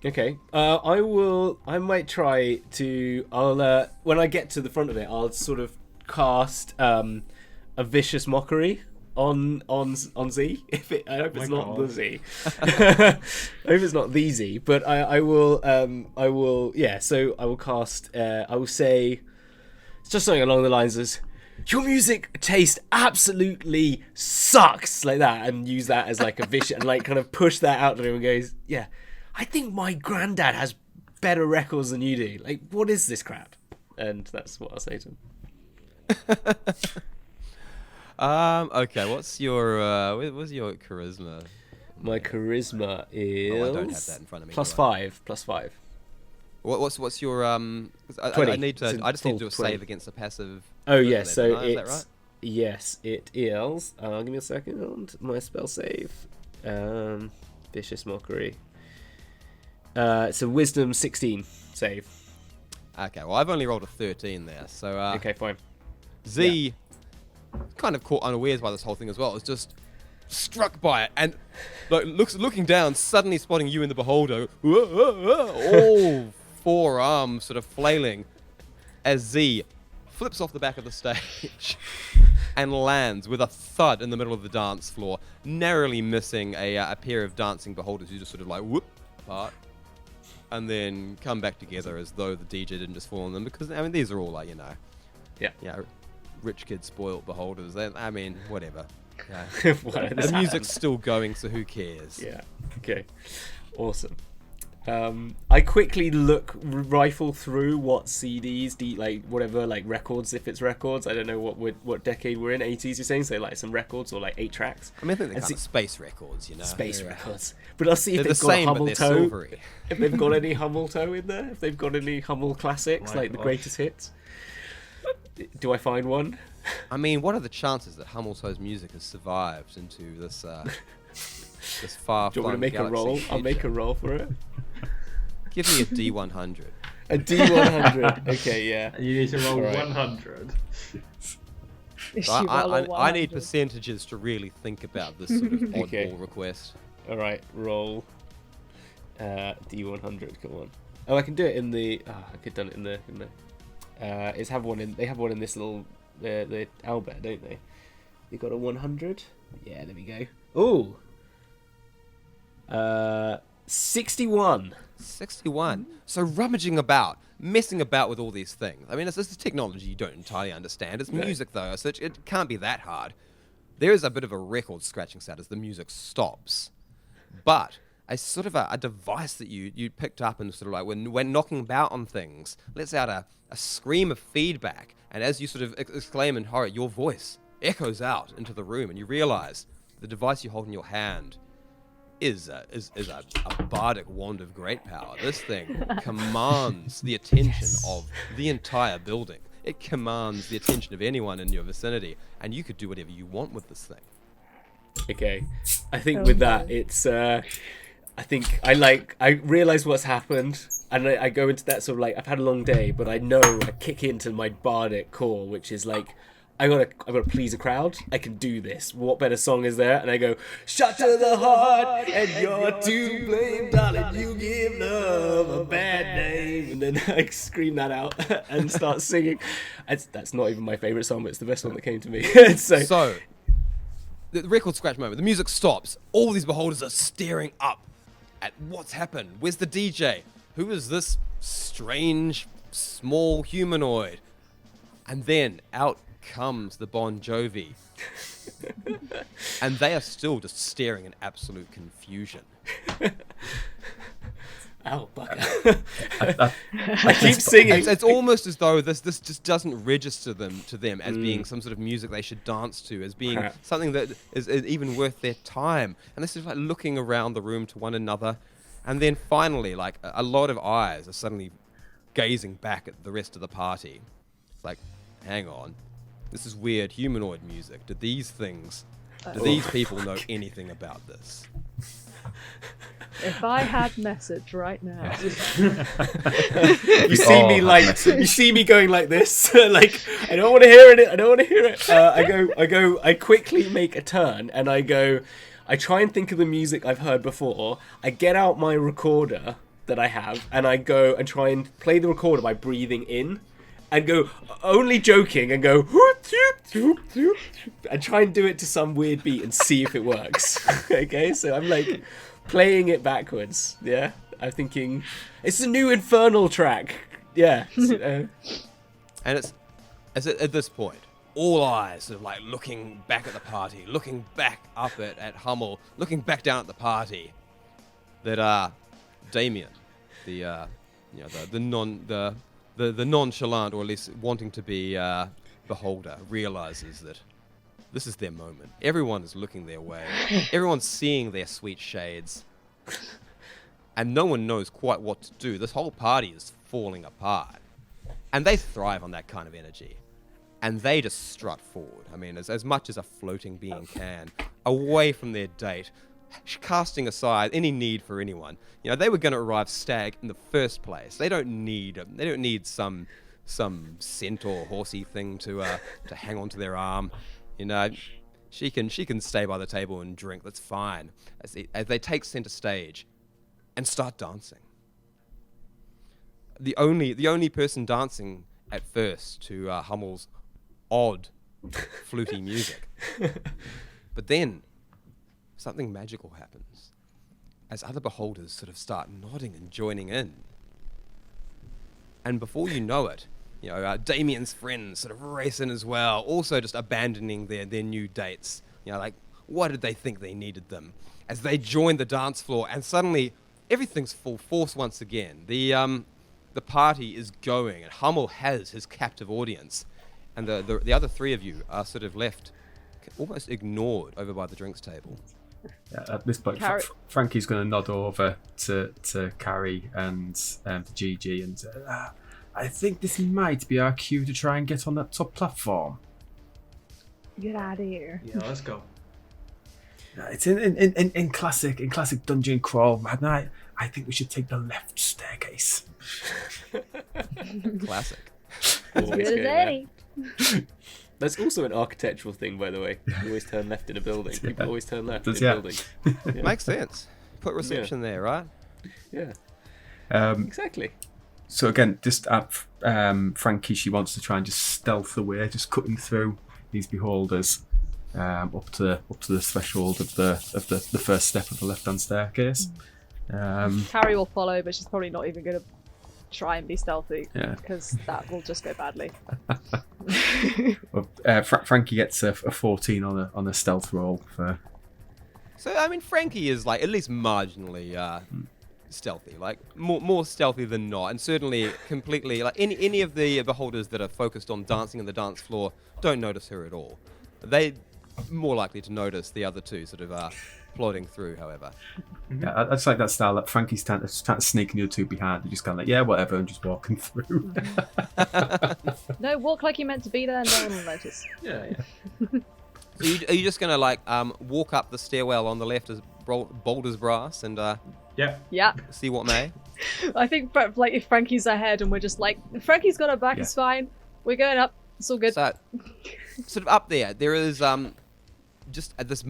Okay. I might try to. When I get to the front of it, I'll sort of cast a vicious mockery on Z. I hope it's not the Z. I hope it's not the Z. But I will. Yeah. So I will cast. I will say. It's just something along the lines as, "Your music taste absolutely sucks," like that, and use that as like a vicious and like kind of push that out to him and goes, "Yeah, I think my granddad has better records than you do. Like, what is this crap?" And that's what I'll say to him.
Okay, what's your charisma?
My charisma is.
Oh, I don't have that in front of me.
+5.
What's your
20.
I just need to do a
20.
save against a passive.
Oh yeah, so
is that right?
Yes, it is. Give me a second. My spell save. Vicious mockery. It's a wisdom 16 save.
Okay, well I've only rolled a 13 there, so
okay, fine.
Z, kind of caught unawares by this whole thing as well. Is just struck by it and like looking down, suddenly spotting you in the beholder, all 4 arms sort of flailing, as Z flips off the back of the stage and lands with a thud in the middle of the dance floor, narrowly missing a pair of dancing beholders who just sort of like whoop apart, and then come back together as though the DJ didn't just fall on them, because I mean these are all like rich kids spoiled beholders. I mean whatever. Yeah. The music's still going, so who cares?
Yeah. Okay. Awesome. I quickly rifle through what CDs, like whatever, like records, if it's records. I don't know what decade we're in. 80s, you're saying? So like some records or like 8 tracks.
I mean, I think they're kind of space records, you know.
Space records. But I'll see if they've got Hummel toe. If they've got any Hummel toe in there. If they've got any Hummel classics, the greatest hits. Do I find one?
I mean, what are the chances that Hummel toe's music has survived into this this far-flung
Do you want me to make a roll?
future?
I'll make a roll for it.
Give me a D100.
A D100. Okay, yeah.
You need to roll 100.
I need percentages to really think about this sort of oddball request.
All right, roll D100. Come on. Oh, I can do it in the. I could have done it in the. They have one in this little the Albert, don't they? You got a 100. Yeah, there we go. Ooh. 61.
61. So rummaging about, messing about with all these things. I mean, this is technology you don't entirely understand. It's music though, so it can't be that hard. There is a bit of a record scratching sound as the music stops, but a sort of a device that you picked up and sort of like when knocking about on things lets out a scream of feedback, and as you sort of exclaim in horror, your voice echoes out into the room, and you realize the device you hold in your hand is a bardic wand of great power. This thing commands the attention of the entire building. It commands the attention of anyone in your vicinity, and you could do whatever you want with this thing.
Okay, I think with that, it's. I think I realize what's happened, and I go into that sort of like, I've had a long day, but I know I kick into my bardic core, which is like, I gotta please a crowd. I can do this. What better song is there? And I go, shot to the heart, and you're to blame, darling. You give love a bad name, and then I scream that out and start singing. That's not even my favorite song, but it's the best one that came to me.
So the record scratch moment. The music stops. All these beholders are staring up at what's happened. Where's the DJ? Who is this strange, small humanoid? And then out comes the Bon Jovi. And they are still just staring in absolute confusion.
Ow, bugger. I keep singing.
It's almost as though this just doesn't register to them as being some sort of music they should dance to, as being something that is even worth their time. And they're sort of like looking around the room to one another. And then finally, like, a lot of eyes are suddenly gazing back at the rest of the party. It's like, hang on. This is weird humanoid music. Do these people know anything about this?
If I had message right now.
You see me like, you see me going like this, like I don't want to hear it. I don't want to hear it. I quickly make a turn and I try and think of the music I've heard before. I get out my recorder that I have and I go and try and play the recorder by breathing in. And go, only joking, and go, and try and do it to some weird beat and see if it works. Okay, so I'm like playing it backwards. Yeah, I'm thinking it's a new Infernal track. Yeah,
and it's at this point, all eyes sort of like looking back at the party, looking back up at Hummel, looking back down at the party. That Damien, the nonchalant, or at least wanting to be beholder, realizes that this is their moment. Everyone is looking their way. Everyone's seeing their sweet shades. And no one knows quite what to do. This whole party is falling apart. And they thrive on that kind of energy. And they just strut forward. I mean, as much as a floating being can, away from their date, casting aside any need for anyone. You know, they were going to arrive stag in the first place. They don't need some centaur horsey thing to hang onto their arm. You know, she can stay by the table and drink. That's fine. As they take center stage and start dancing. The only person dancing at first to Hummel's odd fluty music. But then something magical happens as other beholders sort of start nodding and joining in. And before you know it, you know, Damien's friends sort of race in as well, also just abandoning their new dates. You know, like, what did they think they needed them? As they join the dance floor, and suddenly everything's full force once again. The party is going, and Hummel has his captive audience, and the other three of you are sort of left almost ignored over by the drinks table.
Yeah, at this point, Frankie's going to nod over to Carrie and to Gigi and say, I think this might be our cue to try and get on that top platform.
Get out of here.
Yeah, let's go.
It's in classic dungeon crawl, man. I think we should take the left staircase.
Classic.
As good as any.
That's also an architectural thing, by the way. You always turn left in a building. People always turn left in a building.
Yeah. Makes sense. Put reception there, right?
Yeah. Exactly.
So again, just Frankie, she wants to try and just stealth away, just cutting through these beholders up to the threshold of the first step of the left-hand staircase.
Carrie will follow, but she's probably not even going to try and be stealthy, because that will just go badly.
Frankie gets a 14 on a stealth roll for.
So I mean, Frankie is like at least marginally stealthy, like more stealthy than not, and certainly completely like any of the beholders that are focused on dancing on the dance floor don't notice her at all. They more likely to notice the other two sort of plodding through, however.
Yeah, that's like that style that Frankie's trying to sneak the other two behind. You're just kind of like, yeah, whatever, and just walking through.
No, walk like you're meant to be there, no one will notice.
Yeah.
So are you just gonna like walk up the stairwell on the left as bold as brass and
yeah,
see what may?
I think like if Frankie's ahead and we're just like, Frankie's got our back, it's fine. We're going up. It's all good.
So, sort of up there is just at this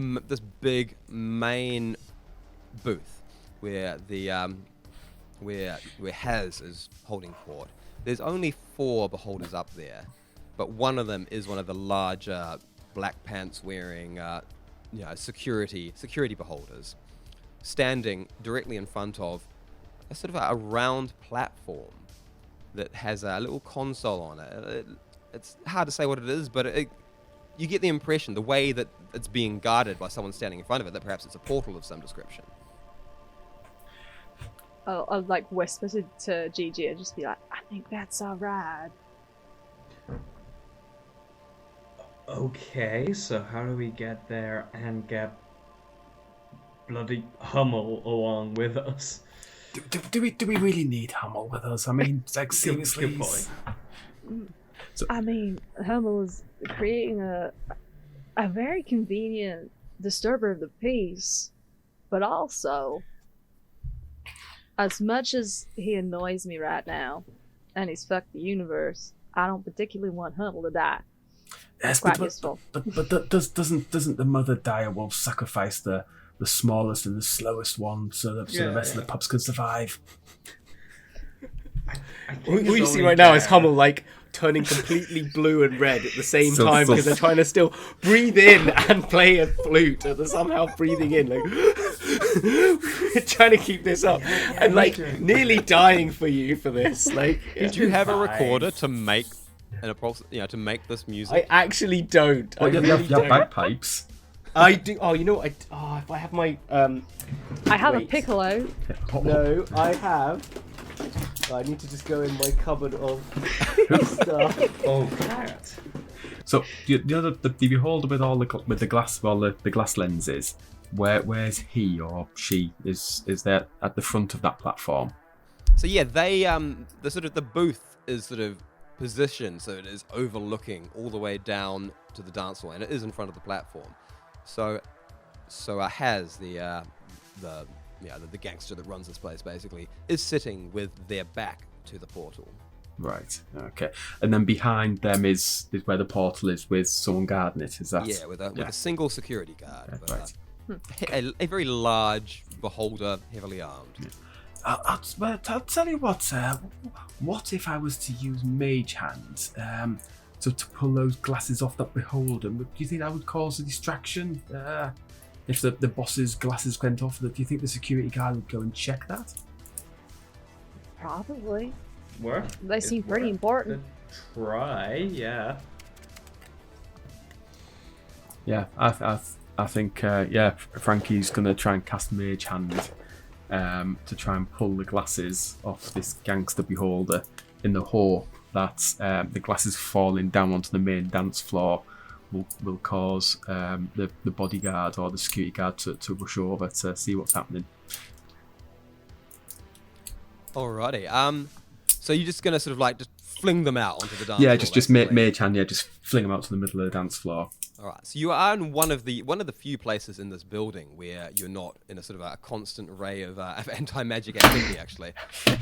big main booth where the where Haz is holding court. There's only 4 beholders up there, but one of them is one of the larger black pants wearing security beholders, standing directly in front of a sort of a round platform that has a little console on it. It's hard to say what it is, but you get the impression, the way that it's being guarded by someone standing in front of it, that perhaps it's a portal of some description.
I'll like whisper to Gigi and just be like, I think that's our ride.
Okay, so how do we get there and get bloody Hummel along with us?
Do we really need Hummel with us? I mean, like, seriously.
Good point.
So,
I mean, Hummel is creating a very convenient disturber of the peace, but also As much as he annoys me right now, and he's fucked the universe, I don't particularly want Hummel to die.
Yes,
quite useful.
But doesn't the mother dire wolf sacrifice the smallest and the slowest one so that the rest of the pups can survive?
What you see right now is Hummel like turning completely blue and red at the same time because they're trying to still breathe in and play a flute, and they're somehow breathing in, like trying to keep this up, and like nearly dying for you for this. Like,
did you have a recorder to make to make this music?
I actually don't.
Well, you have bagpipes.
I do. Oh, you know what? If I have my
I have a piccolo.
No, I have. I need to just go in my cupboard of stuff.
Oh, cat.
So the beholder with the glass lenses. Where's he or she? Is there at the front of that platform?
So yeah, they the booth is sort of positioned so it is overlooking all the way down to the dance floor, and it is in front of the platform. So Has the gangster that runs this place basically is sitting with their back to the portal.
Right. Okay. And then behind them is where the portal is, with someone guarding it. Is that?
Yeah, with a single security guard.
Yeah,
right. A very large beholder, heavily armed.
Yeah. I'll tell you what. What if I was to use mage hand to pull those glasses off that beholder? Do you think that would cause a distraction? If the boss's glasses went off, do you think the security guard would go and check that?
Probably.
They
seem pretty important.
Try, yeah.
Yeah, I think Frankie's gonna try and cast mage hand to try and pull the glasses off this gangster beholder in the hope that the glasses falling down onto the main dance floor will cause the bodyguard or the security guard to rush over to see what's happening.
Alrighty. So you're just gonna sort of like just fling them out onto the dance floor?
Yeah, just mage hand. Yeah, just fling them out to the middle of the dance floor.
All right. So you are in one of the few places in this building where you're not in a sort of a constant array of anti-magic activity. Actually,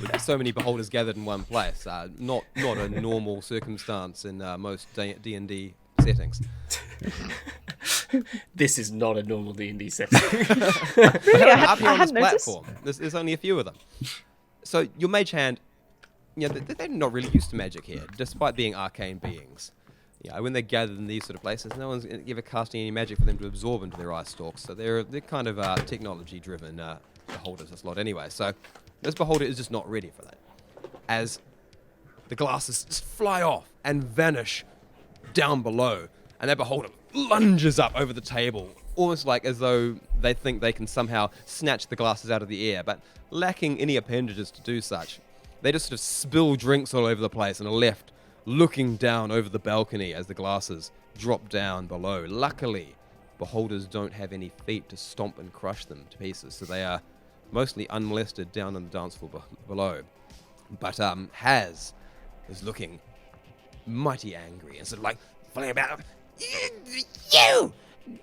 with so many beholders gathered in one place. Not a normal circumstance in most D&D settings.
This is not a normal D&D setting.
Up here on this platform, there's only a few of them. So your mage hand, they're not really used to magic here, despite being arcane beings. When they're gathered in these sort of places, no one's ever casting any magic for them to absorb into their eye stalks. So they're kind of technology-driven beholders, this lot anyway. So this beholder is just not ready for that. As the glasses just fly off and vanish down below, and that beholder lunges up over the table, almost like as though they think they can somehow snatch the glasses out of the air, but lacking any appendages to do such. They just sort of spill drinks all over the place and are left looking down over the balcony as the glasses drop down below. Luckily, beholders don't have any feet to stomp and crush them to pieces, so they are mostly unmolested down on the dance floor below. But Has is looking mighty angry and sort of like flying about.
You!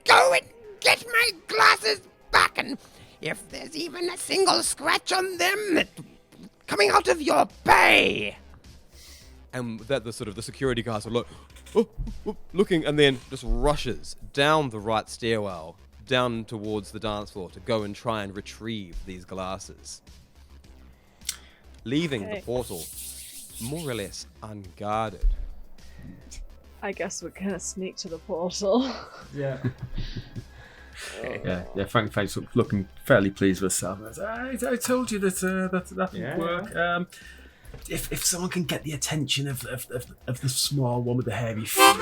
Go and get my glasses back, and if there's even a single scratch on them, it's coming out of your pay!
And that the security guards are like, looking, and then just rushes down the right stairwell, down towards the dance floor to go and try and retrieve these glasses. Leaving the portal more or less unguarded.
I guess we're gonna sneak to the portal.
Yeah.
Yeah. Frank's looking fairly pleased with herself. I told you that would work. If someone can get the attention of the small one with the hairy feet, I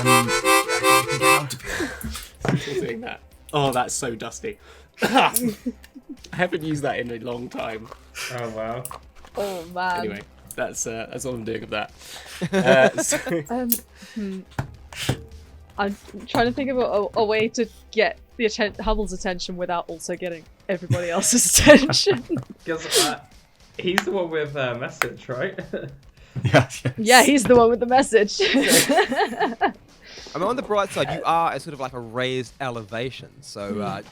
can get out of here.
Still doing that. Oh, that's so dusty. I haven't used that in a long time.
Oh wow.
Oh man.
Anyway, that's all I'm doing of that.
I'm trying to think of a way to get the Hummel's attention without also getting everybody else's attention.
Because he's the one with message, right?
Yes.
Yeah, he's the one with the message.
I mean, on the bright side, you are at sort of like a raised elevation, so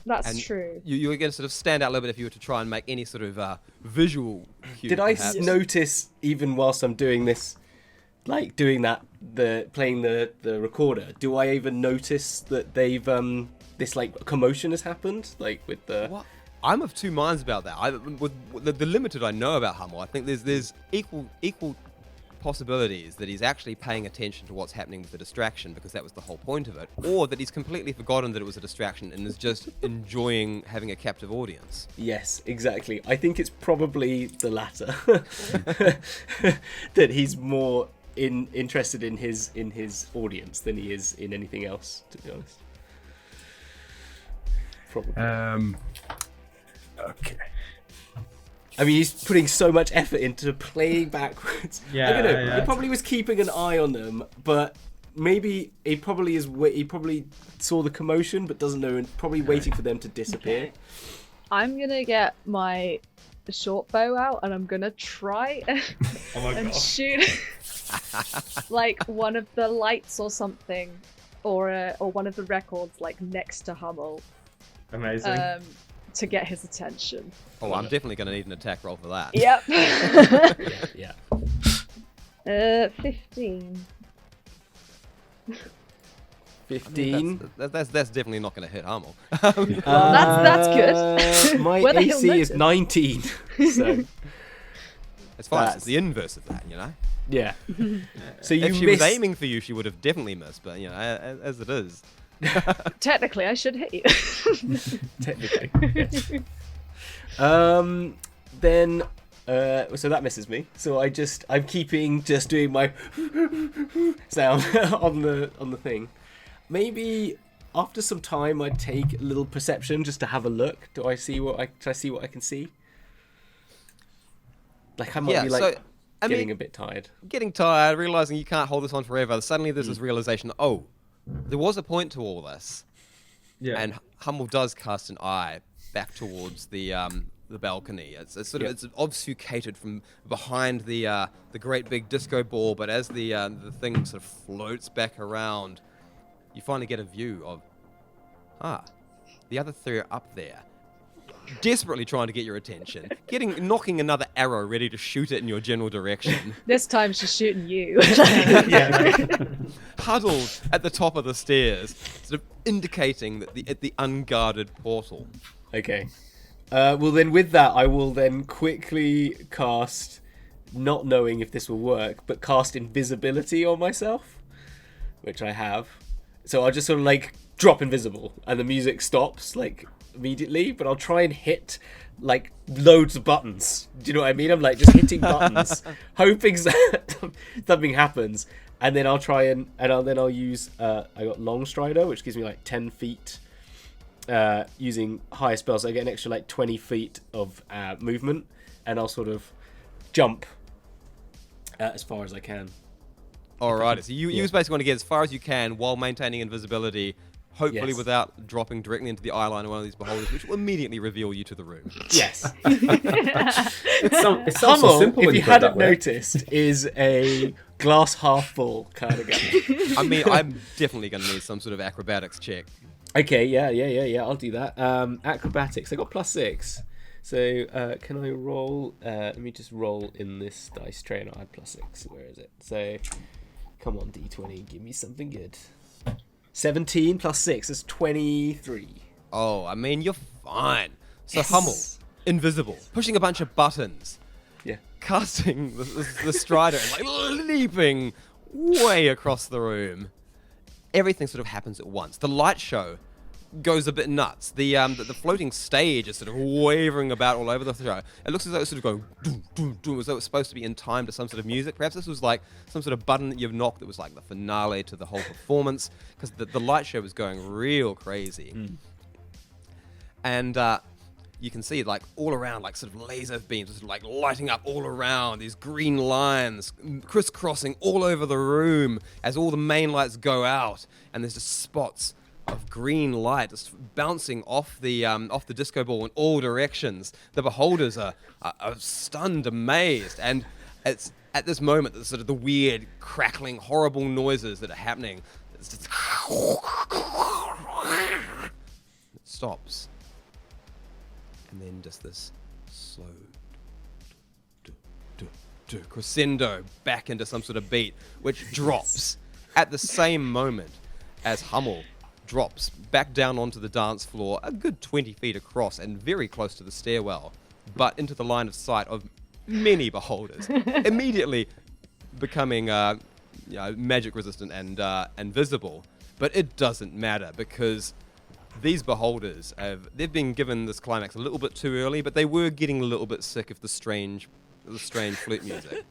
That's true.
You're going to sort of stand out a little bit if you were to try and make any sort of visual cue.
Did I
perhaps.
notice, even whilst I'm doing this, like doing that, playing the recorder, do I even notice that they've this like commotion has happened, like with the?
What? I'm of two minds about that. With the limited I know about Hummel, I think there's equal possibilities that he's actually paying attention to what's happening with the distraction because that was the whole point of it, or that he's completely forgotten that it was a distraction and is just enjoying having a captive audience.
Yes, exactly. I think it's probably the latter. That he's more interested in his audience than he is in anything else, to be honest. Probably.
Okay.
I mean, he's putting so much effort into playing backwards.
Yeah,
I don't know.
yeah.
He probably was keeping an eye on them, but maybe he probably saw the commotion, but doesn't know, and probably waiting for them to disappear.
Okay. I'm gonna get my short bow out, and I'm gonna try and shoot like one of the lights or something, or one of the records like next to Hummel.
Amazing.
To get his attention.
Oh, I'm definitely going to need an attack roll for that.
Yep.
Yeah.
15.
15.
That's definitely not going to hit Hummel.
That's good.
My
Whether he'll
AC is
notice.
19. So
it's fine. It's the inverse of that, you know.
Yeah. So you
if she
missed...
was aiming for you, she would have definitely missed. But you know, as it is.
Technically, I should hit you.
Technically, yes. Then, so that misses me. So I'm keeping just doing my sound on the thing. Maybe after some time, I'd take a little perception just to have a look. Do I see what I can see? Like I might be like getting a bit tired.
Getting tired, realizing you can't hold this on forever. Suddenly, there's this realization. Oh, there was a point to all this. Yeah. And Hummel does cast an eye back towards the balcony. It's it's obfuscated from behind the great big disco ball, but as the thing sort of floats back around, you finally get a view of the other three are up there, desperately trying to get your attention, knocking another arrow ready to shoot it in your general direction.
This time she's shooting you.
Huddled at the top of the stairs, sort of indicating that the unguarded portal.
Okay. Well then with that, I will then quickly cast, not knowing if this will work, but cast invisibility on myself, which I have. So I'll just sort of like drop invisible and the music stops like immediately, but I'll try and hit like loads of buttons. Do you know what I mean? I'm like just hitting buttons, hoping that something happens, and then I'll try and I'll use I got Long Strider, which gives me like 10 feet using higher spells, so I get an extra like 20 feet of movement, and I'll sort of jump as far as I can.
Alright, so you basically want to get as far as you can while maintaining invisibility, hopefully without dropping directly into the eye line of one of these beholders, which will immediately reveal you to the room.
Yes.
It's so
Hummel,
simple
if
when
you
put it that
hadn't
way.
noticed, is a glass half full kind of guy.
I mean, I'm definitely going to need some sort of acrobatics check.
Okay, yeah, I'll do that. Acrobatics, I got +6. So can I roll? Let me just roll in this dice tray and I had +6. Where is it? So come on, D20, give me something good. 17 +6 is 23.
Oh, I mean, you're fine. So Hummel, invisible, pushing a bunch of buttons.
Yeah.
Casting the strider and like leaping way across the room. Everything sort of happens at once. The light show goes a bit nuts. The floating stage is sort of wavering about all over the show. It looks as though it's sort of going doom, doom, doom, as though it's supposed to be in time to some sort of music. Perhaps this was like some sort of button that you've knocked that was like the finale to the whole performance, because the light show was going real crazy. And you can see like all around, like sort of laser beams, sort of like lighting up all around, these green lines crisscrossing all over the room as all the main lights go out, and there's just spots of green light just bouncing off the disco ball in all directions. The beholders are stunned, amazed, and it's at this moment that sort of the weird, crackling, horrible noises that are happening. It's just it stops. And then just this slow crescendo back into some sort of beat, which drops at the same moment as Hummel drops back down onto the dance floor a good 20 feet across and very close to the stairwell, but into the line of sight of many beholders, immediately becoming magic resistant and visible. But it doesn't matter, because these beholders they've been given this climax a little bit too early, but they were getting a little bit sick of the strange flute music.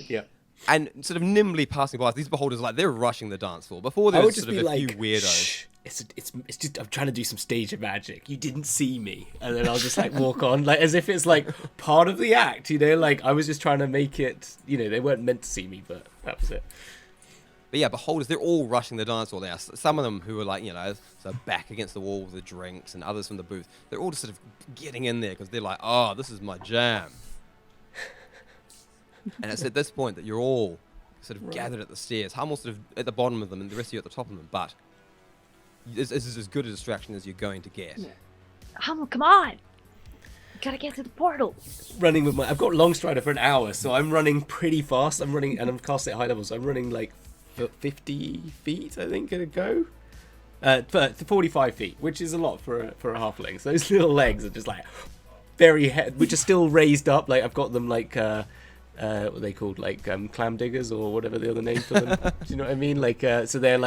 Yeah.
And sort of nimbly passing by, these beholders they're rushing the dance floor. Before there was sort of a few weirdos.
Shh. It's just I'm trying to do some stage magic. You didn't see me, and then I'll just walk on as if it's part of the act. I was just trying to make it. They weren't meant to see me, but that was it.
But yeah, beholders, they're all rushing the dance floor now. Some of them who are so back against the wall with the drinks, and others from the booth. They're all just sort of getting in there because they're like, oh, this is my jam. And it's at this point that you're all sort of gathered at the stairs. Hummel's sort of at the bottom of them, and the rest of you at the top of them. But this is as good a distraction as you're going to get.
Hummel, come on! You gotta get to the portal.
Running with I've got long strider for an hour, so I'm running pretty fast. I'm running, and I'm casting at high level, so I'm running 50 feet, I think, at a go. 45 feet, which is a lot for a halfling. So those little legs are just very which are still raised up. I've got them what are they called, clam diggers or whatever the other name for them. Do you know what I mean? So they're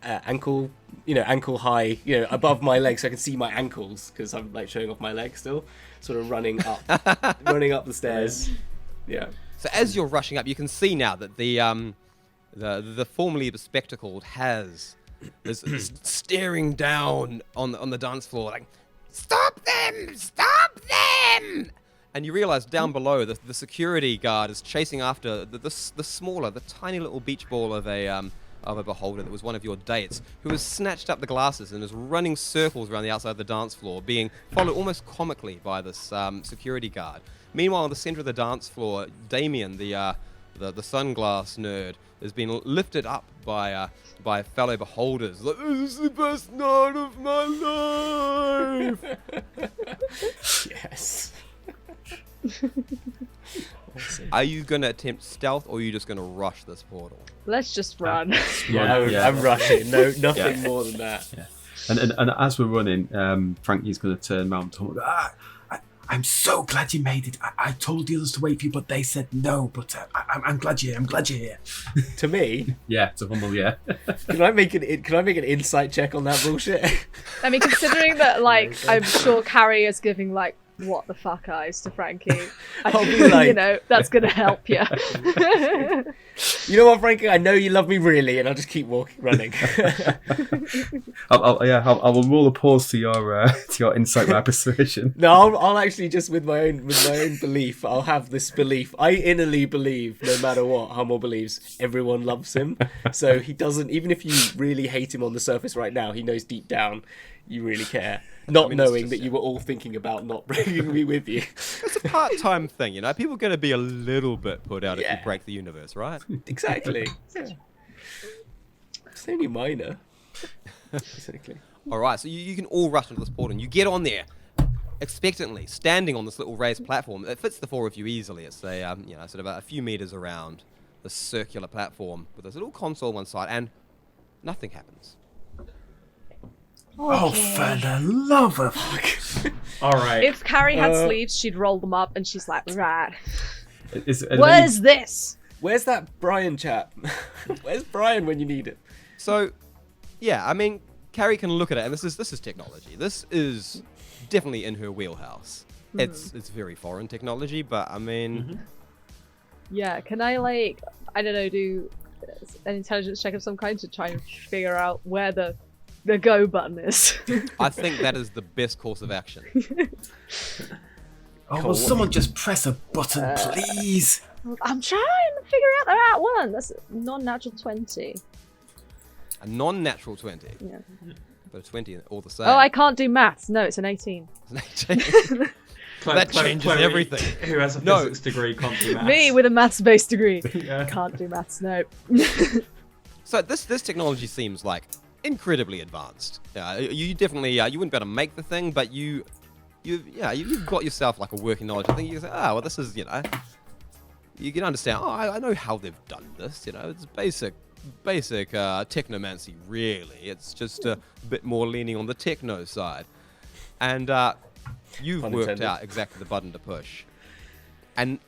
ankle high, above my legs, so I can see my ankles because I'm showing off my legs still, sort of running up the stairs. Yeah. So
as you're rushing up, you can see now that the formerly bespectacled is staring down on the dance floor stop them! Stop them! And you realise down below the security guard is chasing after the smaller, the tiny little beach ball of a beholder that was one of your dates, who has snatched up the glasses and is running circles around the outside of the dance floor, being followed almost comically by this security guard. Meanwhile, in the centre of the dance floor, Damien, the sunglass nerd, has been lifted up by fellow beholders. This is the best night of my life.
Yes.
Are you going to attempt stealth, or are you just going to rush this portal?
Let's just run.
I'm rushing. No, nothing more than that.
Yeah. And as we're running, Frankie's going to turn around to him. I'm so glad you made it. I told the others to wait for you, but they said no. But I'm glad you're here. I'm glad you're here.
To me?
Yeah, to Hummel. Yeah.
Can I make an insight check on that bullshit?
I mean, considering that, I'm sure Carrie is giving what the fuck eyes to Frankie.
I'll be
that's gonna help you.
You know what, Frankie? I know you love me really, and I'll just keep running.
I will roll a pause to your insight by persuasion.
No, I'll actually just with my own belief. I'll have this belief. I innerly believe, no matter what Hummel believes, everyone loves him. So he doesn't. Even if you really hate him on the surface right now, he knows deep down you really care. Knowing that you were all thinking about not bringing me with you.
It's a part-time thing, People are going to be a little bit put out if you break the universe, right?
Exactly. Yeah. It's only minor. Exactly.
All right, so you can all rush into this portal, and you get on there expectantly, standing on this little raised platform. It fits the four of you easily. It's sort of a few meters around this circular platform with this little console on one side, and nothing happens.
Oh, for the love of fuck.
All right.
If Carrie had sleeves, she'd roll them up, and she's like, right.
What
is this?
Where's that Brian chap? Where's Brian when you need him?
So, yeah, I mean, Carrie can look at it, and this is technology. This is definitely in her wheelhouse. It's very foreign technology, but I mean...
Yeah, can I, I don't know, do an intelligence check of some kind to try and figure out where the go button is?
I think that is the best course of action.
Will someone just press a button, please?
I'm trying to figure out the right one. That's a non-natural 20.
A non-natural 20?
Yeah.
But a 20 all the same.
Oh, I can't do maths. No, it's an 18.
It's an 18. That changes
Chloe,
everything.
Who has a physics degree, can't do maths.
Me with a maths-based degree.
Yeah.
Can't do maths, no.
So this technology seems incredibly advanced. You definitely you wouldn't be able to make the thing, but you you've got yourself like a working knowledge. I think you can say, oh, well, this is, you can understand. Oh, I know how they've done this. It's basic technomancy, really. It's just a bit more leaning on the techno side, and you've worked out exactly the button to push, and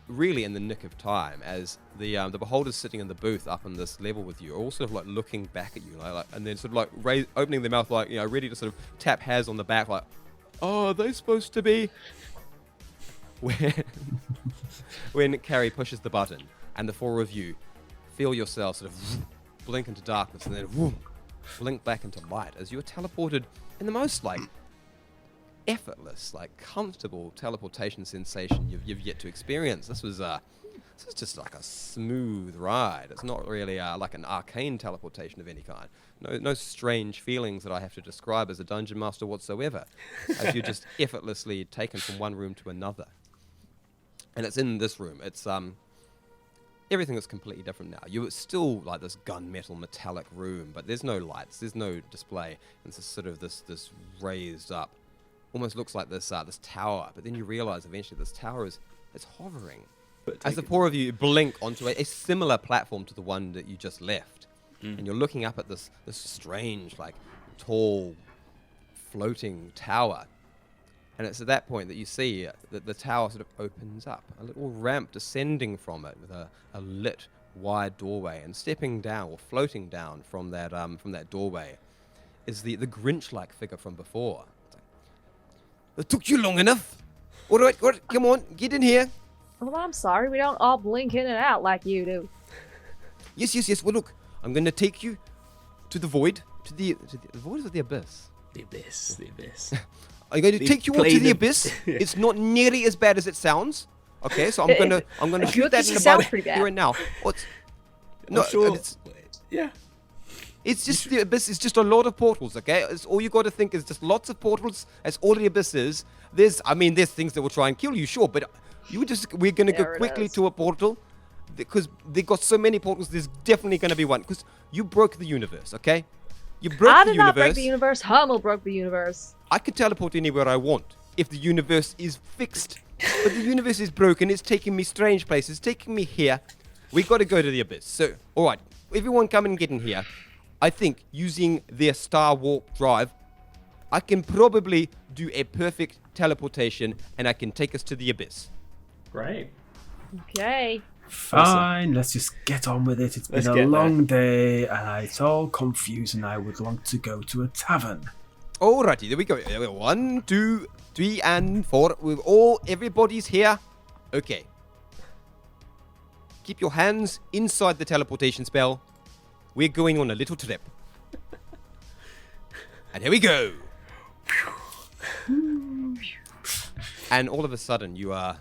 really in the nick of time, as the beholders sitting in the booth up on this level with you are all sort of like looking back at you, like and then sort of like opening their mouth, like ready to sort of tap Haz on the back, like, oh, are they supposed to be? When Carrie pushes the button and the four of you feel yourselves sort of blink into darkness and then blink back into light as you are teleported in the most like effortless, like comfortable teleportation sensation you've yet to experience. This was just like a smooth ride. It's not really like an arcane teleportation of any kind. No strange feelings that I have to describe as a dungeon master whatsoever, as you're just effortlessly taken from one room to another. And it's in this room. It's everything is completely different now. You're still like this gunmetal metallic room, but there's no lights, there's no display. It's just sort of this raised up, almost looks like this tower. But then you realize eventually this tower is hovering. As the four of you blink onto a similar platform to the one that you just left, and you're looking up at this strange, like tall, floating tower. And it's at that point that you see that the tower sort of opens up, a little ramp descending from it with a lit, wide doorway, and stepping down or floating down from that doorway is the Grinch-like figure from before. It took you long enough. All right, come on, get in here.
Well, I'm sorry, we don't all blink in and out like you do.
Yes. Well, look, I'm going to take you to the void, to the void or the abyss.
The abyss.
I'm going to take you all to the abyss. It's not nearly as bad as it sounds. Okay, so I'm gonna shoot that in about here and now. It's just the abyss is just a lot of portals. Okay, it's all you got to think is just lots of portals. That's all the abyss is. There's things that will try and we're gonna go quickly to a portal because they got so many portals. There's definitely gonna be one because you broke the universe. Okay.
I did not break the universe. Hummel broke the universe.
I could teleport anywhere I want if the universe is fixed. But the universe is broken. It's taking me strange places. It's taking me here. We got to go to the abyss. So, all right, everyone come and get in here. I think using their Star Warp drive, I can probably do a perfect teleportation and I can take us to the abyss.
Great.
Okay.
Fine, let's just get on with it. It's been a long day and it's all confusing. I would want to go to a tavern.
Alrighty, there we go. 1, 2, 3, and 4. Everybody's here. Okay. Keep your hands inside the teleportation spell. We're going on a little trip. And here we go. And all of a sudden, you are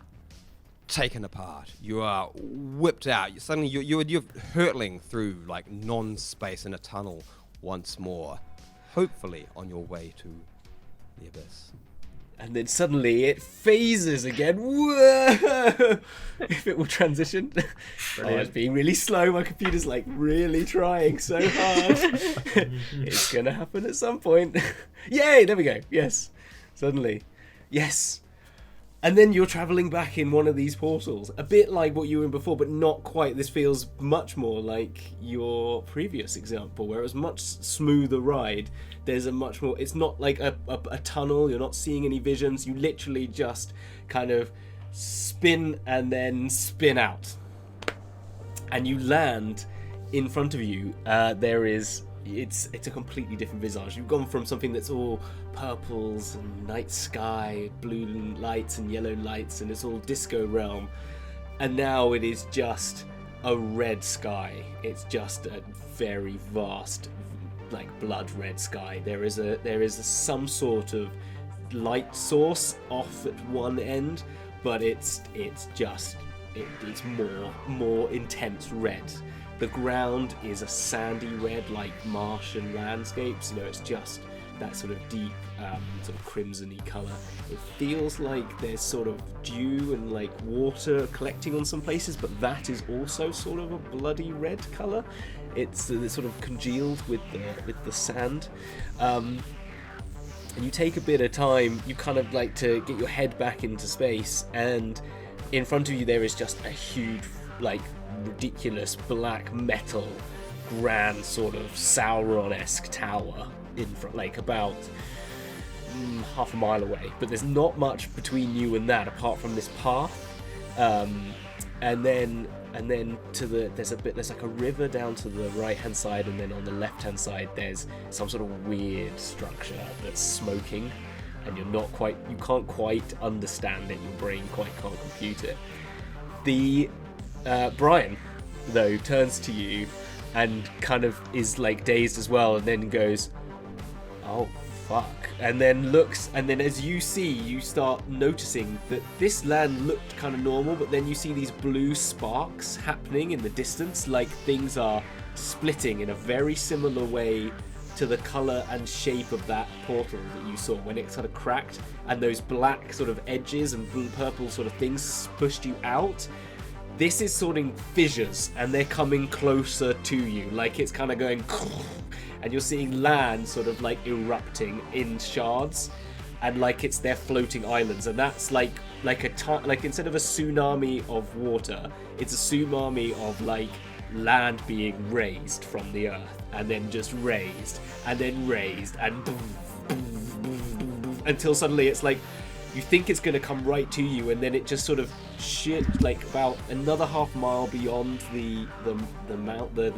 taken apart. You are whipped out. You're hurtling through like non-space in a tunnel once more, hopefully on your way to the abyss.
And then suddenly it phases again. Whoa! If it will transition. It's being really slow. My computer's like really trying so hard. It's gonna happen at some point. Yay! There we go. Yes. Suddenly. Yes. And then you're travelling back in one of these portals. A bit like what you were in before, but not quite. This feels much more like your previous example, where it was much smoother ride. There's a much more... It's not like a tunnel. You're not seeing any visions. You literally just kind of spin and then spin out. And you land in front of you. It's a completely different visage. You've gone from something that's all purples and night sky, blue lights and yellow lights, and it's all disco realm, and now it is just a red sky. It's just a very vast, like blood red sky. There is some sort of light source off at one end, but it's more intense red. The ground is a sandy red, like Martian landscapes. It's just that sort of deep, sort of crimson-y colour. It feels like there's sort of dew and like water collecting on some places, but that is also sort of a bloody red colour. It's sort of congealed with the sand. And you take a bit of time, you kind of like to get your head back into space, and in front of you there is just a huge, like, ridiculous black metal, grand sort of Sauron-esque tower in front, like about half a mile away. But there's not much between you and that apart from this path. And then to there's like a river down to the right hand side, and then on the left hand side there's some sort of weird structure that's smoking, and you can't quite understand it. Your brain quite can't compute it. The Brian though turns to you and kind of is like dazed as well, and then goes, "Oh fuck," and then looks, and then as you start noticing that this land looked kind of normal, but then you see these blue sparks happening in the distance, like things are splitting in a very similar way to the colour and shape of that portal that you saw when it sort of cracked, and those black sort of edges and blue purple sort of things pushed you out. This is sort of fissures, and they're coming closer to you, like it's kind of going, and you're seeing land sort of like erupting in shards, and like they're floating islands, and that's like instead of a tsunami of water, it's a tsunami of like land being raised from the earth, and then just raised, and then raised, and until suddenly it's like you think it's going to come right to you, and then it just sort of like about another half mile beyond the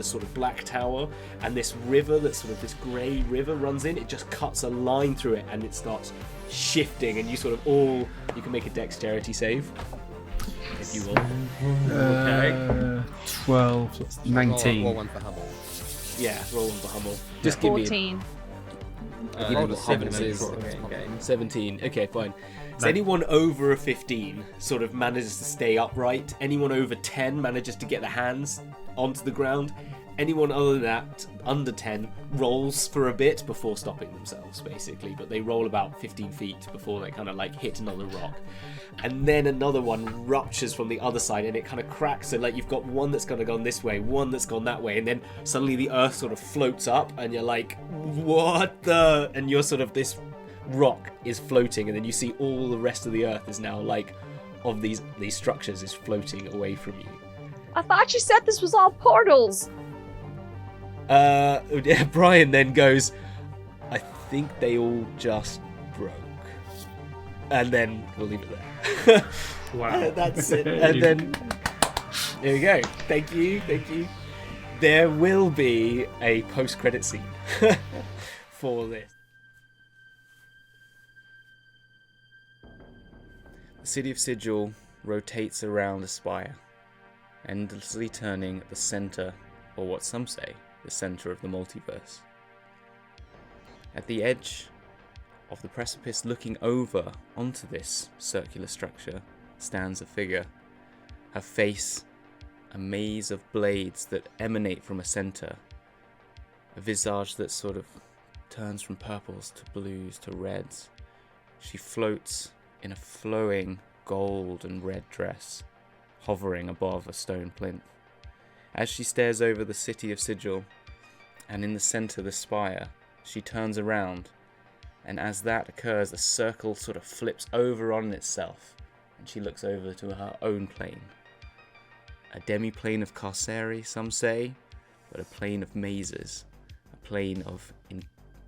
sort of black tower, and this river, that's sort of this grey river runs in. It just cuts a line through it, and it starts shifting, and you can make a dexterity save if you will.
Okay. 12, so that's 19.
Roll one for Hummel.
Yeah, roll one for Hummel. Just give
14.
me. I'll give you what Hummel's is. 17. Okay, fine. So anyone over a 15 sort of manages to stay upright. Anyone over 10 manages to get their hands onto the ground. Anyone other than that, under 10, rolls for a bit before stopping themselves, basically. But they roll about 15 feet before they kind of like hit another rock. And then another one ruptures from the other side, and it kind of cracks. So like you've got one that's kind of gone this way, one that's gone that way, and then suddenly the earth sort of floats up, and you're like, what the? And you're sort of, this rock is floating, and then you see all the rest of the earth is now like, of these structures is floating away from you.
I thought you said this was all portals.
Brian then goes, I think they all just broke. And then we'll leave it there.
Wow.
That's it. And then there you go. Thank you. There will be a post-credit scene for this. The city of Sigil rotates around a spire, endlessly turning at the center, or what some say, the center of the multiverse. At the edge of the precipice, looking over onto this circular structure, stands a figure. Her face, a maze of blades that emanate from a center. A visage that sort of turns from purples to blues to reds. She floats in a flowing gold and red dress, hovering above a stone plinth. As she stares over the city of Sigil, and in the center the spire, she turns around, and as that occurs, the circle sort of flips over on itself, and she looks over to her own plane. A demi-plane of carceri, some say, but a plane of mazes, a plane of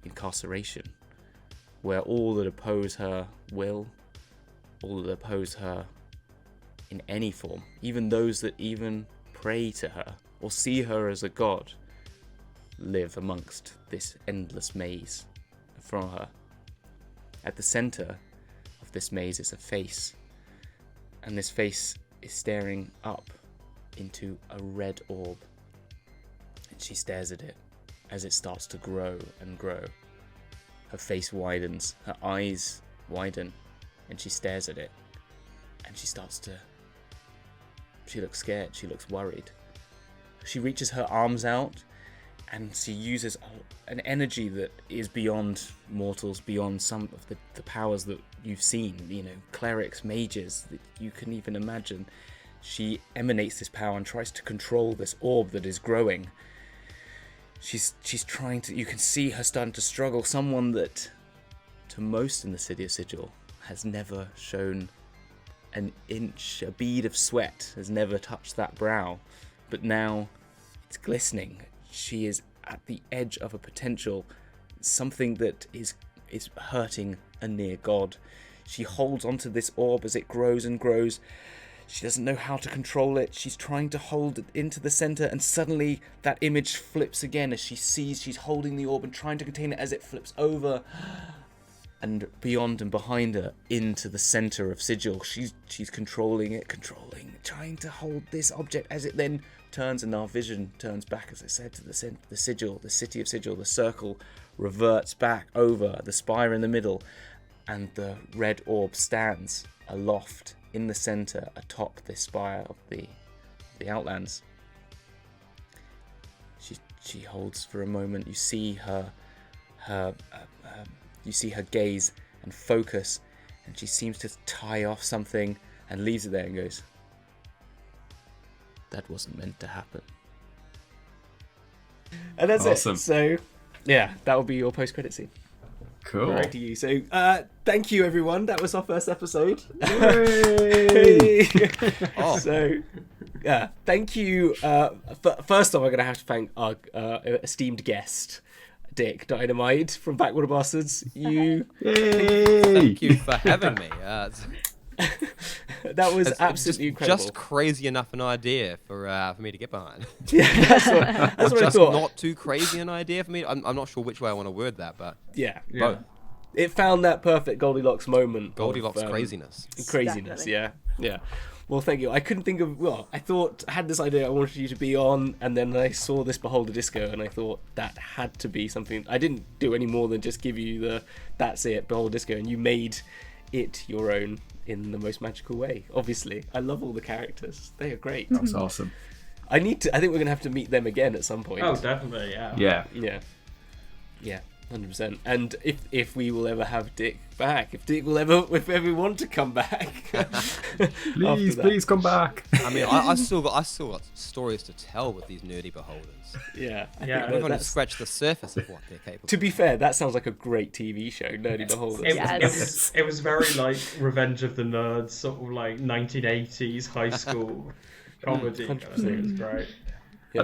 incarceration, where all that oppose her will, all that oppose her in any form, even those that even pray to her or see her as a god, live amongst this endless maze from her. At the center of this maze is a face, and this face is staring up into a red orb, and she stares at it as it starts to grow and grow. Her face widens, her eyes widen, and she stares at it, and she looks scared, she looks worried. She reaches her arms out, and she uses an energy that is beyond mortals, beyond some of the powers that you've seen, clerics, mages, that you can even imagine. She emanates this power and tries to control this orb that is growing. She's trying to, you can see her starting to struggle, someone that, to most in the City of Sigil, has never shown an inch, a bead of sweat has never touched that brow. But now it's glistening. She is at the edge of a potential, something that is hurting a near god. She holds onto this orb as it grows and grows. She doesn't know how to control it. She's trying to hold it into the center, and suddenly that image flips again as she sees she's holding the orb and trying to contain it as it flips over and beyond and behind her into the center of Sigil. She's controlling it, trying to hold this object as it then turns, and our vision turns back, as I said, to the Sigil, the City of Sigil. The circle reverts back over the spire in the middle, and the red orb stands aloft in the center atop this spire of the Outlands. She holds for a moment. You see her gaze and focus, and she seems to tie off something and leaves it there and goes, "That wasn't meant to happen." And that's
awesome.
it. So yeah, that will be your post-credit scene.
Cool.
Right to you. So, thank you, everyone. That was our first episode.
Oh.
So, yeah, thank you. First off, I'm going to have to thank our esteemed guest, Dick Dynamite from Backwater Bastards.
Thank you for having me.
That was absolutely incredible.
Just crazy enough an idea for me to get behind.
Yeah, that's what I thought.
Not too crazy an idea for me. I'm not sure which way I want to word that, but
yeah.
Both.
It found that perfect Goldilocks moment.
Goldilocks craziness.
Craziness, yeah. Well, thank you. I couldn't think of. Well, I had this idea I wanted you to be on, and then I saw this Beholder Disco, and I thought that had to be something. I didn't do any more than just give you that's it, Beholder Disco, and you made it your own in the most magical way. Obviously, I love all the characters. They are great.
That's awesome.
I think we're gonna have to meet them again at some point.
Oh, definitely, yeah.
Yeah. 100%. And if we will ever have Dick back, if Dick will ever want to come back,
please come back.
I mean, I still got stories to tell with these nerdy beholders.
Yeah,
we've only scratched the surface of what they're capable.
To be fair, that sounds like a great TV show, Nerdy Beholders.
It was very like Revenge of the Nerds, sort of like 1980s high school comedy. It was great.
Yeah.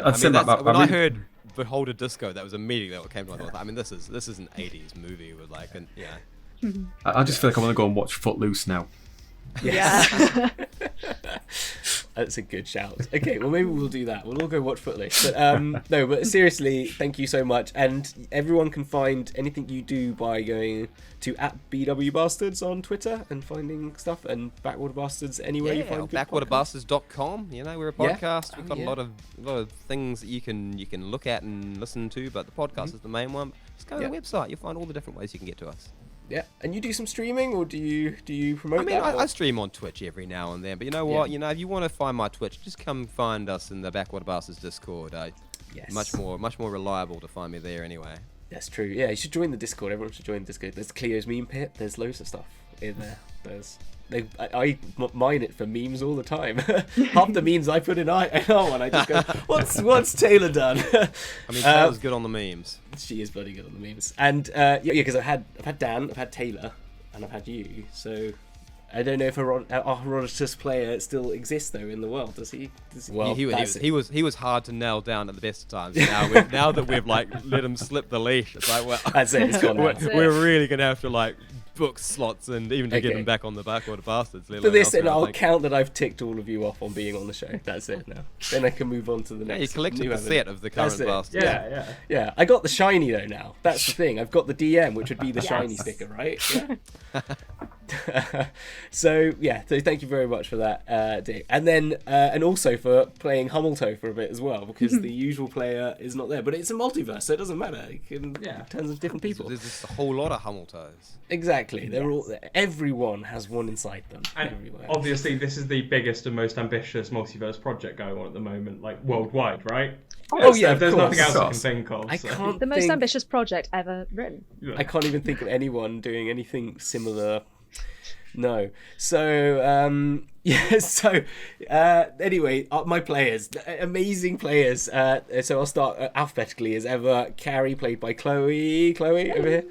When I heard Beholder Disco, that was immediately what came to my thought. I mean, this is an 80s movie with like,
I just feel like I want to go and watch Footloose now.
Yes. That's a good shout. Okay, well maybe we'll do that. We'll all go watch Footloose. But but seriously, thank you so much. And everyone can find anything you do by going to @BWBastards on Twitter and finding stuff, and Backwater Bastards anywhere you find good
backwaterbastards.com. We're a podcast. We've got a lot of things that you can look at and listen to, but the podcast is the main one. Just go to the website. You'll find all the different ways you can get to us.
Yeah, and you do some streaming, or do you promote that?
I stream on Twitch every now and then, but you know what? If you want to find my Twitch, just come find us in the Backwater Bastards Discord.
Yes.
Much more reliable to find me there anyway.
That's true. Yeah, you should join the Discord. Everyone should join the Discord. There's Cleo's meme pit. There's loads of stuff in there. I mine it for memes all the time. Half the memes I put in I know, and I just go, what's Taylor done?
I mean, Taylor's good on the memes.
She is bloody good on the memes. And because I've had Dan, I've had Taylor, and I've had you. So I don't know if a Herodotus player still exists though in the world. Does he?
Well, he was hard to nail down at the best of times. Now that we've like let him slip the leash, it's like, well,
that's it. It's gone.
We're really gonna have to like book slots and even to get them back on the Backwater Bastards.
For this, and I'll count that I've ticked all of you off on being on the show. That's it now. Then I can move on to the next.
You collected the set of the current Bastards.
Yeah. I got the shiny though now. That's the thing. I've got the DM, which would be the shiny sticker, right? Yeah. So thank you very much for that, Dick. And then and also for playing Hummel for a bit as well, because the usual player is not there. But it's a multiverse, so it doesn't matter. You can tons of different people.
There's just a whole lot of Hummel toes.
Exactly. They're all. Everyone has one inside them.
And
everywhere.
Obviously, this is the biggest and most ambitious multiverse project going on at the moment, like worldwide, right? There's nothing else I can think of.
The most ambitious project ever written.
I can't even think of anyone doing anything similar. No. So anyway, my players, amazing players. So I'll start alphabetically as ever. Carrie, played by Chloe over here.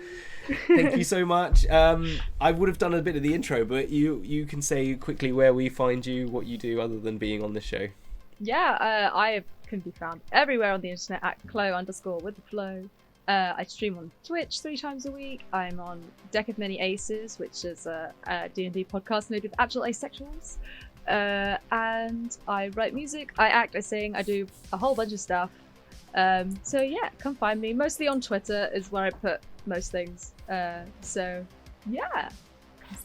Thank you so much. I would have done a bit of the intro, but you can say quickly where we find you, what you do other than being on this show.
Yeah, I can be found everywhere on the internet at Chloe_with_the_flow. I stream on Twitch 3 times a week. I'm on Deck of Many Aces, which is a D&D podcast made with actual asexuals. And I write music, I act, I sing, I do a whole bunch of stuff. So yeah, come find me. Mostly on Twitter is where I put most things. So yeah.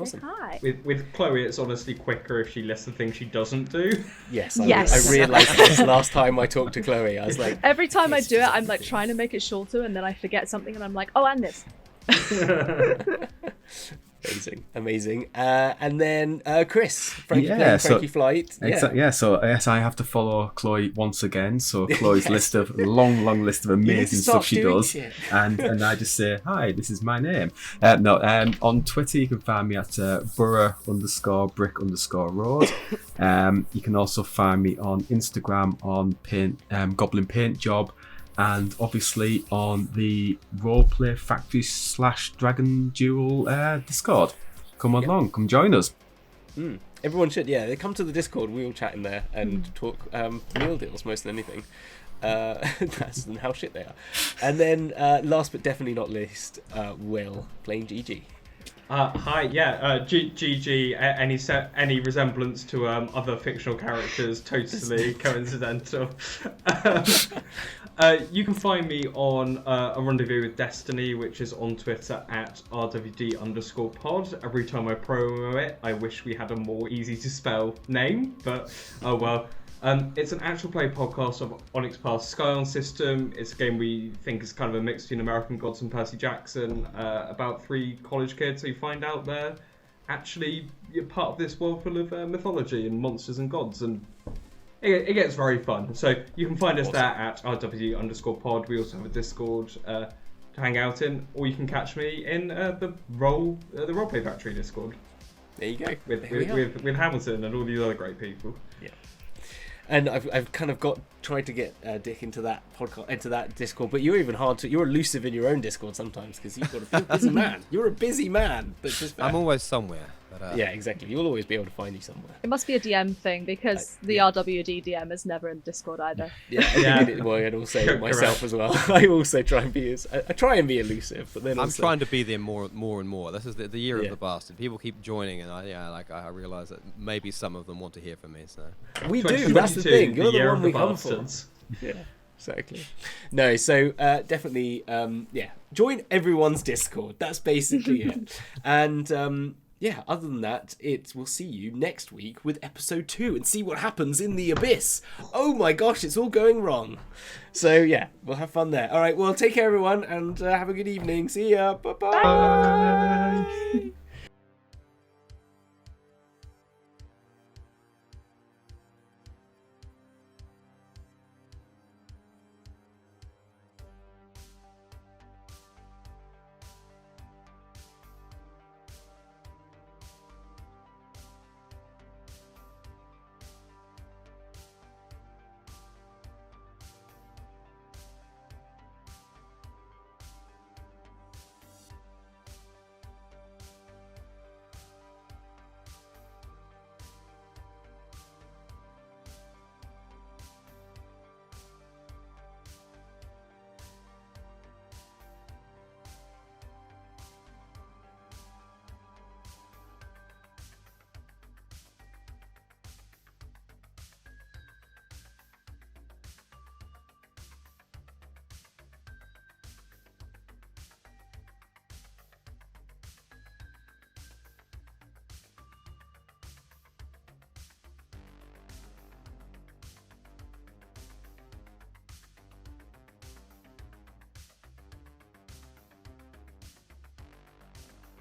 Awesome.
Hi.
With Chloe, it's honestly quicker if she lists the things she doesn't do.
Yes,
Yes.
I realised this last time I talked to Chloe. I was like,
every time I do it, I'm like trying to make it shorter, and then I forget something, and I'm like, oh, and this.
Amazing. And then Chris, Frankie Flight.
So yes, I have to follow Chloe once again. So Chloe's long list of amazing stuff she does, and I just say hi. This is my name. On Twitter you can find me at borough_brick_road. You can also find me on Instagram on Goblin Paint Job. And obviously on the Roleplay Factory / Dragon Duel Discord. Come along, come join us.
Everyone should, they come to the Discord, we all chat in there and talk meal deals more than anything. That's how shit they are. And then last but definitely not least, Will, playing GG.
Hi, GG. Any resemblance to other fictional characters, totally coincidental. You can find me on A Rendezvous with Destiny, which is on Twitter at RWD_pod. Every time I promo it, I wish we had a more easy to spell name, but oh well. It's an actual play podcast of Onyx Path Scion System. It's a game we think is kind of a mix between American Gods and Percy Jackson, about 3 college kids who find out they're actually part of this world full of mythology and monsters and gods, and it gets very fun. So you can find us there at RW_pod. We also have a Discord to hang out in, or you can catch me in the Roleplay Factory Discord.
There you go.
With Hamilton and all these other great people.
Yeah. And I've kind of tried to get Dick into that podcast, into that Discord, but you're even you're elusive in your own Discord sometimes because you're a busy man. You're a busy man.
I'm always somewhere. But,
yeah, exactly. You'll always be able to find you somewhere.
It must be a DM thing because the RWD DM is never in Discord either.
And also myself as well. I also try and be elusive, but then
I'm trying to be there more and more. This is the year of the bastard. People keep joining, and I realise that maybe some of them want to hear from me. So
we do. That's the thing. You're the one we come for. Yeah. Exactly. No, so definitely, join everyone's Discord. That's basically it. And other than that, we'll see you next week with episode 2 and see what happens in the abyss. Oh my gosh, it's all going wrong. So yeah, we'll have fun there. All right, well, take care everyone, and have a good evening. See ya. Bye-bye. Bye.